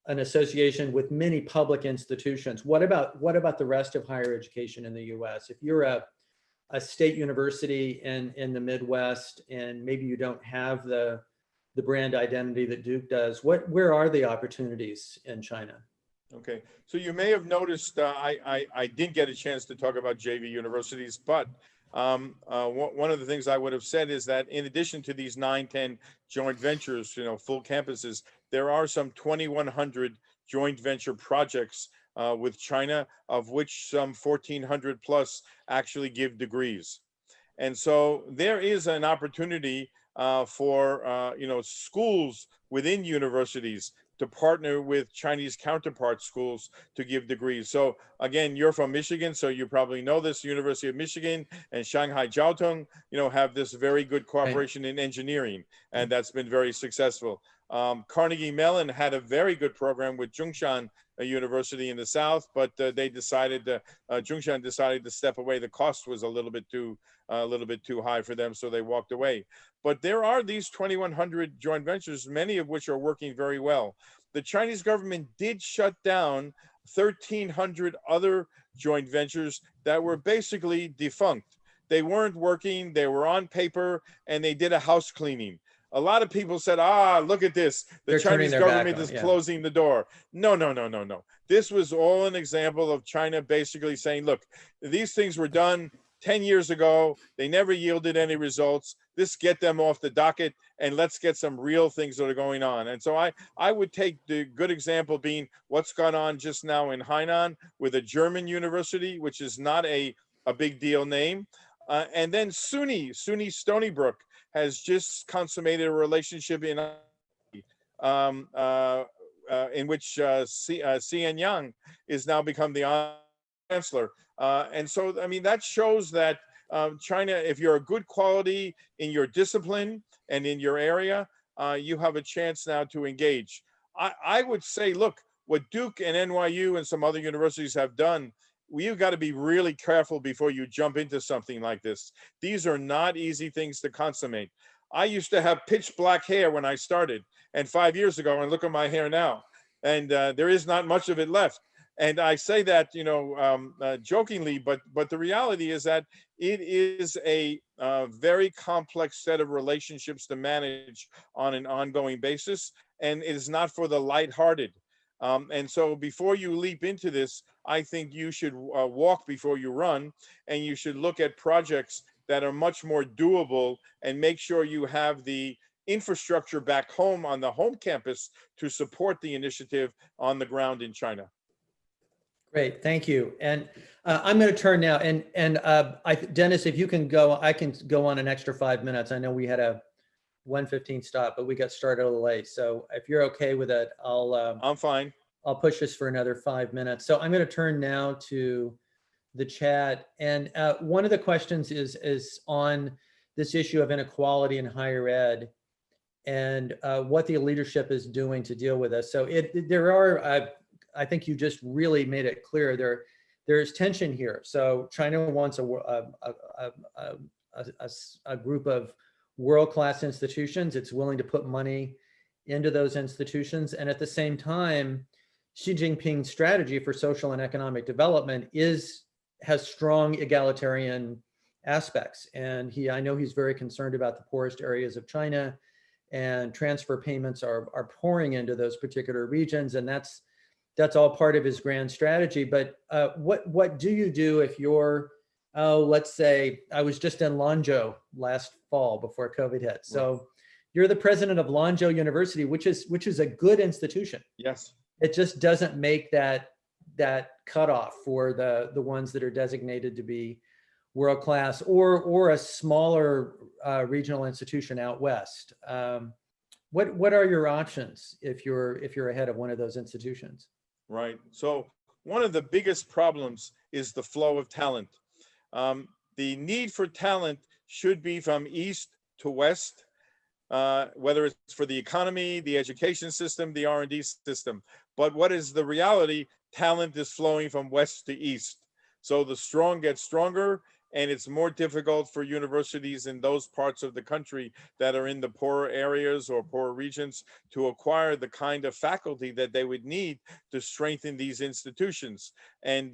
an association with many public institutions, what about the rest of higher education in the US? If you're a state university in the Midwest, and maybe you don't have the brand identity that Duke does, where are the opportunities in China? Okay, so you may have noticed I did get a chance to talk about JV universities, but one of the things I would have said is that in addition to these 9-10 joint ventures, full campuses, there are some 2,100 joint venture projects with China, of which some 1,400 plus actually give degrees. And so there is an opportunity for schools within universities to partner with Chinese counterpart schools to give degrees. So again, you're from Michigan, so you probably know this. University of Michigan and Shanghai Jiao Tong, have this very good cooperation in engineering, and that's been very successful. Carnegie Mellon had a very good program with Zhongshan University in the South, but Zhongshan decided to step away. The cost was a little bit too high for them, so they walked away. But there are these 2,100 joint ventures, many of which are working very well. The Chinese government did shut down 1,300 other joint ventures that were basically defunct. They weren't working, they were on paper, and they did a house cleaning. A lot of people said, look at this. The Chinese government is closing the door. No. This was all an example of China basically saying, look, these things were done 10 years ago. They never yielded any results. Let's get them off the docket, and let's get some real things that are going on. And so I would take the good example being what's gone on just now in Hainan with a German university, which is not a big deal name. And then SUNY Stony Brook has just consummated a relationship in which Xian Yang is now become the chancellor. And so, I mean, that shows that China, if you're a good quality in your discipline and in your area, you have a chance now to engage. I would say, look, what Duke and NYU and some other universities have done, you've got to be really careful before you jump into something like this. These are not easy things to consummate. I used to have pitch black hair when I started, and 5 years ago, and look at my hair now, and there is not much of it left. And I say that, jokingly, but the reality is that it is a very complex set of relationships to manage on an ongoing basis, and it is not for the lighthearted. And so, before you leap into this, I think you should walk before you run, and you should look at projects that are much more doable, and make sure you have the infrastructure back home on the home campus to support the initiative on the ground in China. Great, thank you. And I'm going to turn now, and Dennis, if you can go, I can go on an extra 5 minutes. I know we had a 1:15 stop, but we got started a little late. So if you're okay with it, I'm fine. I'll push this for another 5 minutes. So I'm going to turn now to the chat, and one of the questions is on this issue of inequality in higher ed, and what the leadership is doing to deal with this. So there are, I think you just really made it clear there's tension here. So China wants a group of world-class institutions. It's willing to put money into those institutions, and at the same time, Xi Jinping's strategy for social and economic development has strong egalitarian aspects. And I know he's very concerned about the poorest areas of China, and transfer payments are pouring into those particular regions, and that's all part of his grand strategy. But what do you do if you're, let's say, I was just in Lanzhou last fall before COVID hit. So you're the president of Lanzhou University, which is a good institution. Yes. It just doesn't make that cutoff for the ones that are designated to be world class, or a smaller regional institution out west. What are your options if you're ahead of one of those institutions? Right. So one of the biggest problems is the flow of talent. The need for talent should be from east to west, whether it's for the economy, the education system, the R&D system. But what is the reality? Talent is flowing from west to east. So the strong get stronger, and it's more difficult for universities in those parts of the country that are in the poorer areas or poorer regions to acquire the kind of faculty that they would need to strengthen these institutions. And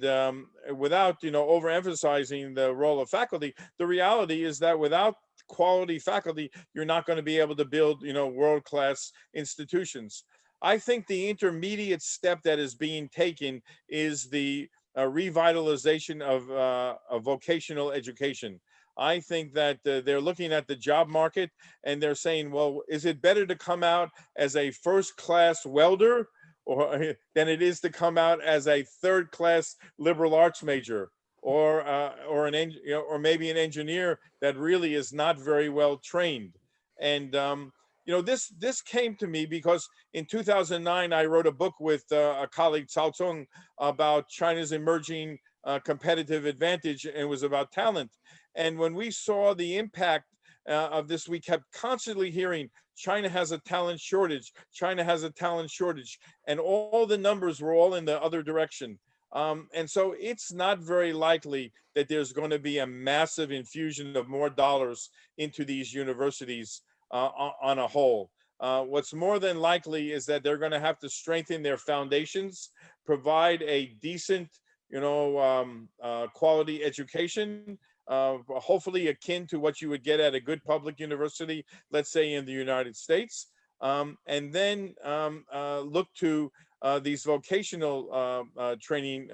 without, overemphasizing the role of faculty, the reality is that without quality faculty, you're not going to be able to build, world-class institutions. I think the intermediate step that is being taken is the revitalization of vocational education. I think that they're looking at the job market, and they're saying, well, is it better to come out as a first-class welder than it is to come out as a third-class liberal arts major, or maybe an engineer that really is not very well trained? And this came to me because in 2009, I wrote a book with a colleague, Cao Zong, about China's emerging competitive advantage, and it was about talent. And when we saw the impact of this, we kept constantly hearing, China has a talent shortage, China has a talent shortage, and all the numbers were all in the other direction. And so it's not very likely that there's going to be a massive infusion of more dollars into these universities on a whole. What's more than likely is that they're going to have to strengthen their foundations, provide a decent, quality education, hopefully akin to what you would get at a good public university, let's say in the United States, and then look to these vocational training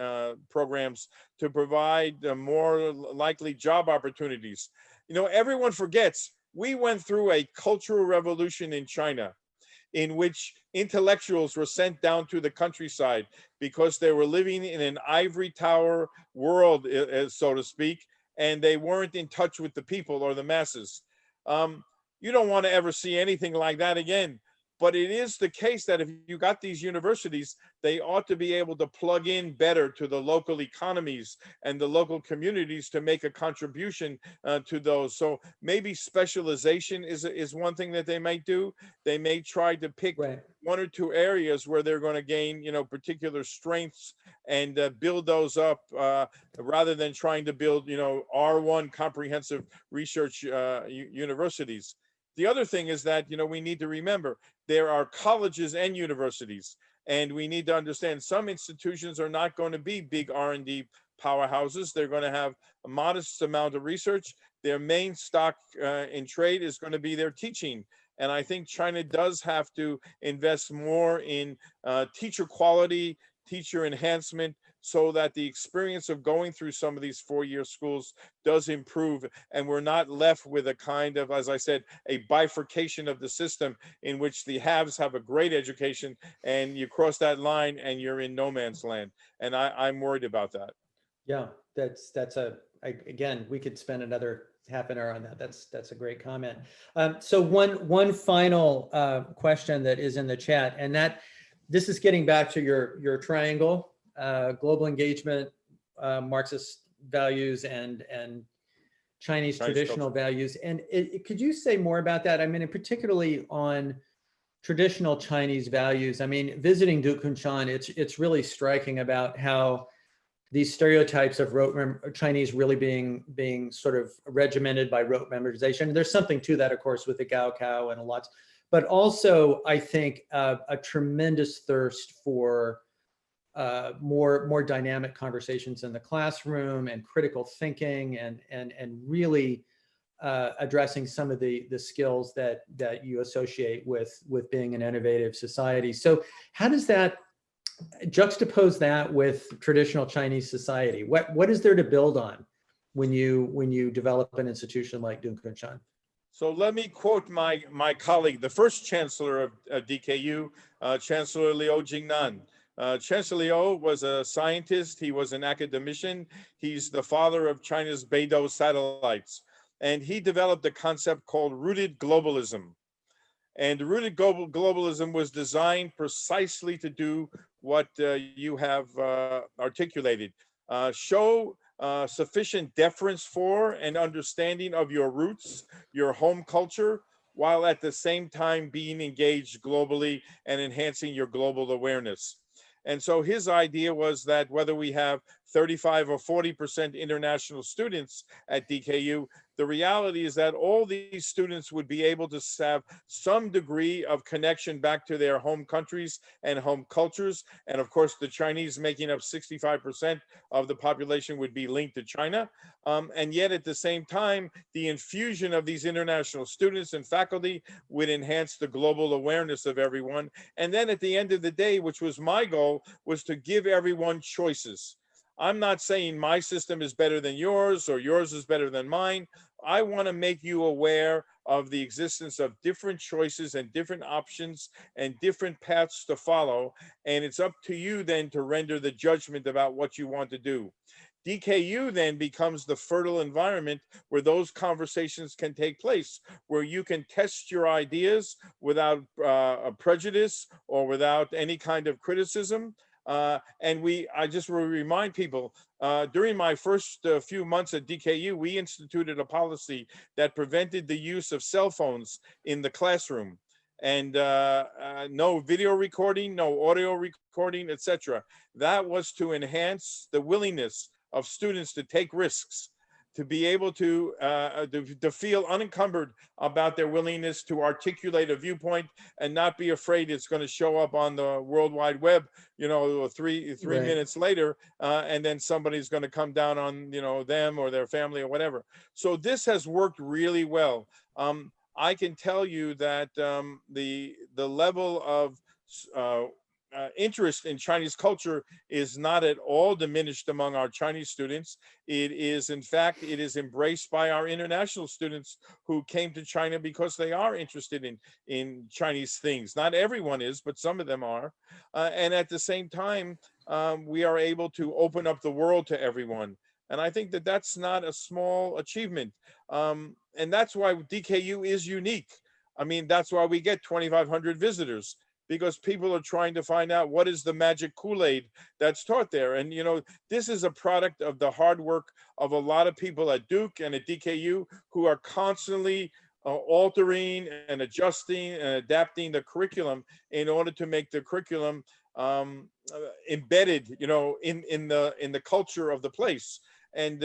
programs to provide more likely job opportunities. Everyone forgets we went through a cultural revolution in China, in which intellectuals were sent down to the countryside because they were living in an ivory tower world, so to speak, and they weren't in touch with the people or the masses. You don't want to ever see anything like that again. But it is the case that if you got these universities, they ought to be able to plug in better to the local economies and the local communities to make a contribution to those. So maybe specialization is one thing that they might do. They may try to pick Right. one or two areas where they're going to gain, particular strengths and build those up rather than trying to build, R1 comprehensive research universities. The other thing is that, we need to remember there are colleges and universities, and we need to understand some institutions are not going to be big R&D powerhouses. They're going to have a modest amount of research. Their main stock in trade is going to be their teaching. And I think China does have to invest more in teacher quality, teacher enhancement, so that the experience of going through some of these four-year schools does improve, and we're not left with a kind of, as I said, a bifurcation of the system in which the haves have a great education and you cross that line and you're in no man's land. And I'm worried about that. Yeah, again, we could spend another half an hour on that. That's a great comment. So one final question that is in the chat, and this is getting back to your triangle, global engagement, Marxist values, and Chinese traditional values. And could you say more about that? I mean, particularly on traditional Chinese values. I mean, visiting Dukunshan, it's really striking about how these stereotypes of Chinese really being sort of regimented by rote memorization. There's something to that, of course, with the Gaokao and a lot, but also I think a tremendous thirst for more dynamic conversations in the classroom and critical thinking and really addressing some of the skills that you associate with being an innovative society. So how does that juxtapose that with traditional Chinese society? What is there to build on when you develop an institution like Dukunshan? So let me quote my colleague, the first chancellor of DKU, Chancellor Liu Jingnan. Chancellor Liu was a scientist. He was an academician. He's the father of China's Beidou satellites. And he developed a concept called rooted globalism. And rooted globalism was designed precisely to do what you have articulated. Show sufficient deference for and understanding of your roots, your home culture, while at the same time being engaged globally and enhancing your global awareness. And so his idea was that whether we have 35 or 40% international students at DKU, the reality is that all these students would be able to have some degree of connection back to their home countries and home cultures. And of course, the Chinese making up 65% of the population would be linked to China. And yet at the same time, the infusion of these international students and faculty would enhance the global awareness of everyone. And then at the end of the day, which was my goal, was to give everyone choices. I'm not saying my system is better than yours or yours is better than mine. I want to make you aware of the existence of different choices and different options and different paths to follow. And it's up to you then to render the judgment about what you want to do. DKU then becomes the fertile environment where those conversations can take place, where you can test your ideas without a prejudice or without any kind of criticism. I just will remind people, during my first few months at DKU, we instituted a policy that prevented the use of cell phones in the classroom, and no video recording, no audio recording, etc. That was to enhance the willingness of students to take risks, to be able to feel unencumbered about their willingness to articulate a viewpoint and not be afraid it's going to show up on the World Wide Web, three Right. minutes later, and then somebody's going to come down on, them or their family or whatever. So this has worked really well. I can tell you that the level of interest in Chinese culture is not at all diminished among our Chinese students. It is, in fact, it is embraced by our international students who came to China because they are interested in Chinese things. Not everyone is, but some of them are. And at the same time, we are able to open up the world to everyone. And I think that that's not a small achievement. And that's why DKU is unique. I mean, that's why we get 2,500 visitors, because people are trying to find out what is the magic Kool-Aid that's taught there. And, you know, this is a product of the hard work of a lot of people at Duke and at DKU who are constantly altering and adjusting and adapting the curriculum in order to make the curriculum embedded, you know, in the culture of the place. And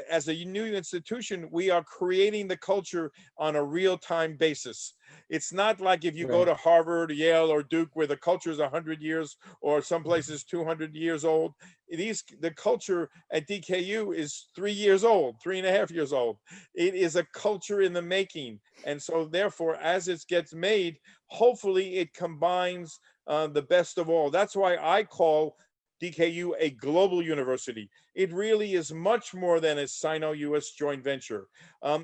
as a new institution, we are creating the culture on a real-time basis. It's not like if you go Right. to Harvard, Yale, or Duke, where the culture is 100 years, or some places 200 years old. The culture at DKU is 3 years old, 3.5 years old. It is a culture in the making. And so therefore, as it gets made, hopefully it combines the best of all. That's why I call DKU a global university. It really is much more than a Sino-US joint venture.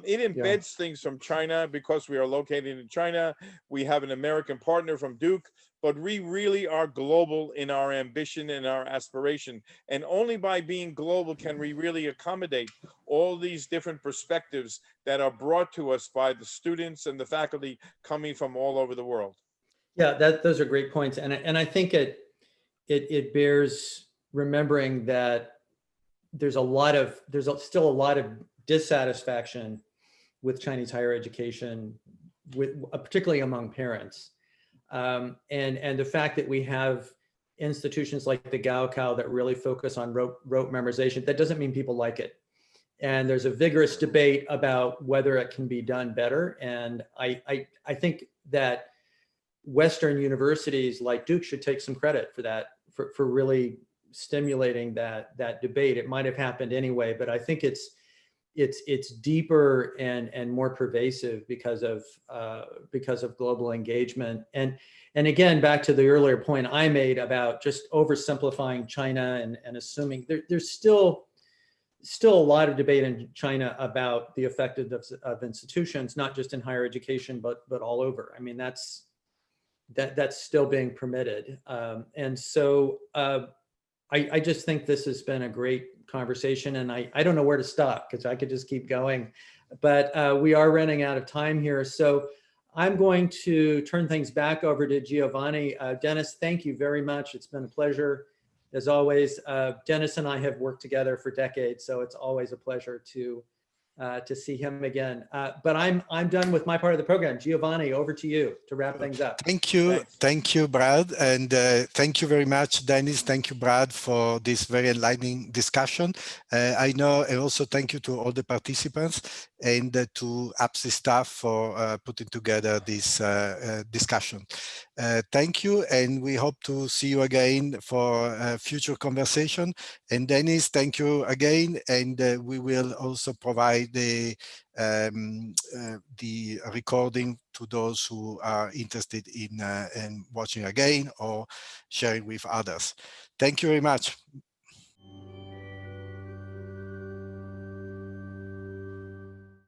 It Yeah. embeds things from China because we are located in China. We have an American partner from Duke, but we really are global in our ambition and our aspiration. And only by being global can we really accommodate all these different perspectives that are brought to us by the students and the faculty coming from all over the world. Yeah, those are great points. And I think it bears remembering that there's still a lot of dissatisfaction with Chinese higher education, particularly among parents. And the fact that we have institutions like the Gaokao that really focus on rote memorization, that doesn't mean people like it. And there's a vigorous debate about whether it can be done better. And I think that Western universities like Duke should take some credit for that, for really stimulating that debate. It might have happened anyway, but I think it's deeper and more pervasive because of global engagement. And again, back to the earlier point I made about just oversimplifying China and assuming there's still a lot of debate in China about the effectiveness of institutions, not just in higher education, but all over. I mean, that's still being permitted. And so I just think this has been a great conversation, and I don't know where to stop because I could just keep going, but we are running out of time here. So I'm going to turn things back over to Giovanni. Denis, thank you very much. It's been a pleasure as always. Denis and I have worked together for decades, so it's always a pleasure to see him again. But I'm done with my part of the program. Giovanni, over to you to wrap things up. Thank you. Thanks. Thank you, Brad. And thank you very much, Denis. Thank you, Brad, for this very enlightening discussion. I know, and also thank you to all the participants and to APSI staff for putting together this discussion. Thank you, and we hope to see you again for future conversation. And Denis, thank you again, and we will also provide the recording to those who are interested in watching again or sharing with others. Thank you very much.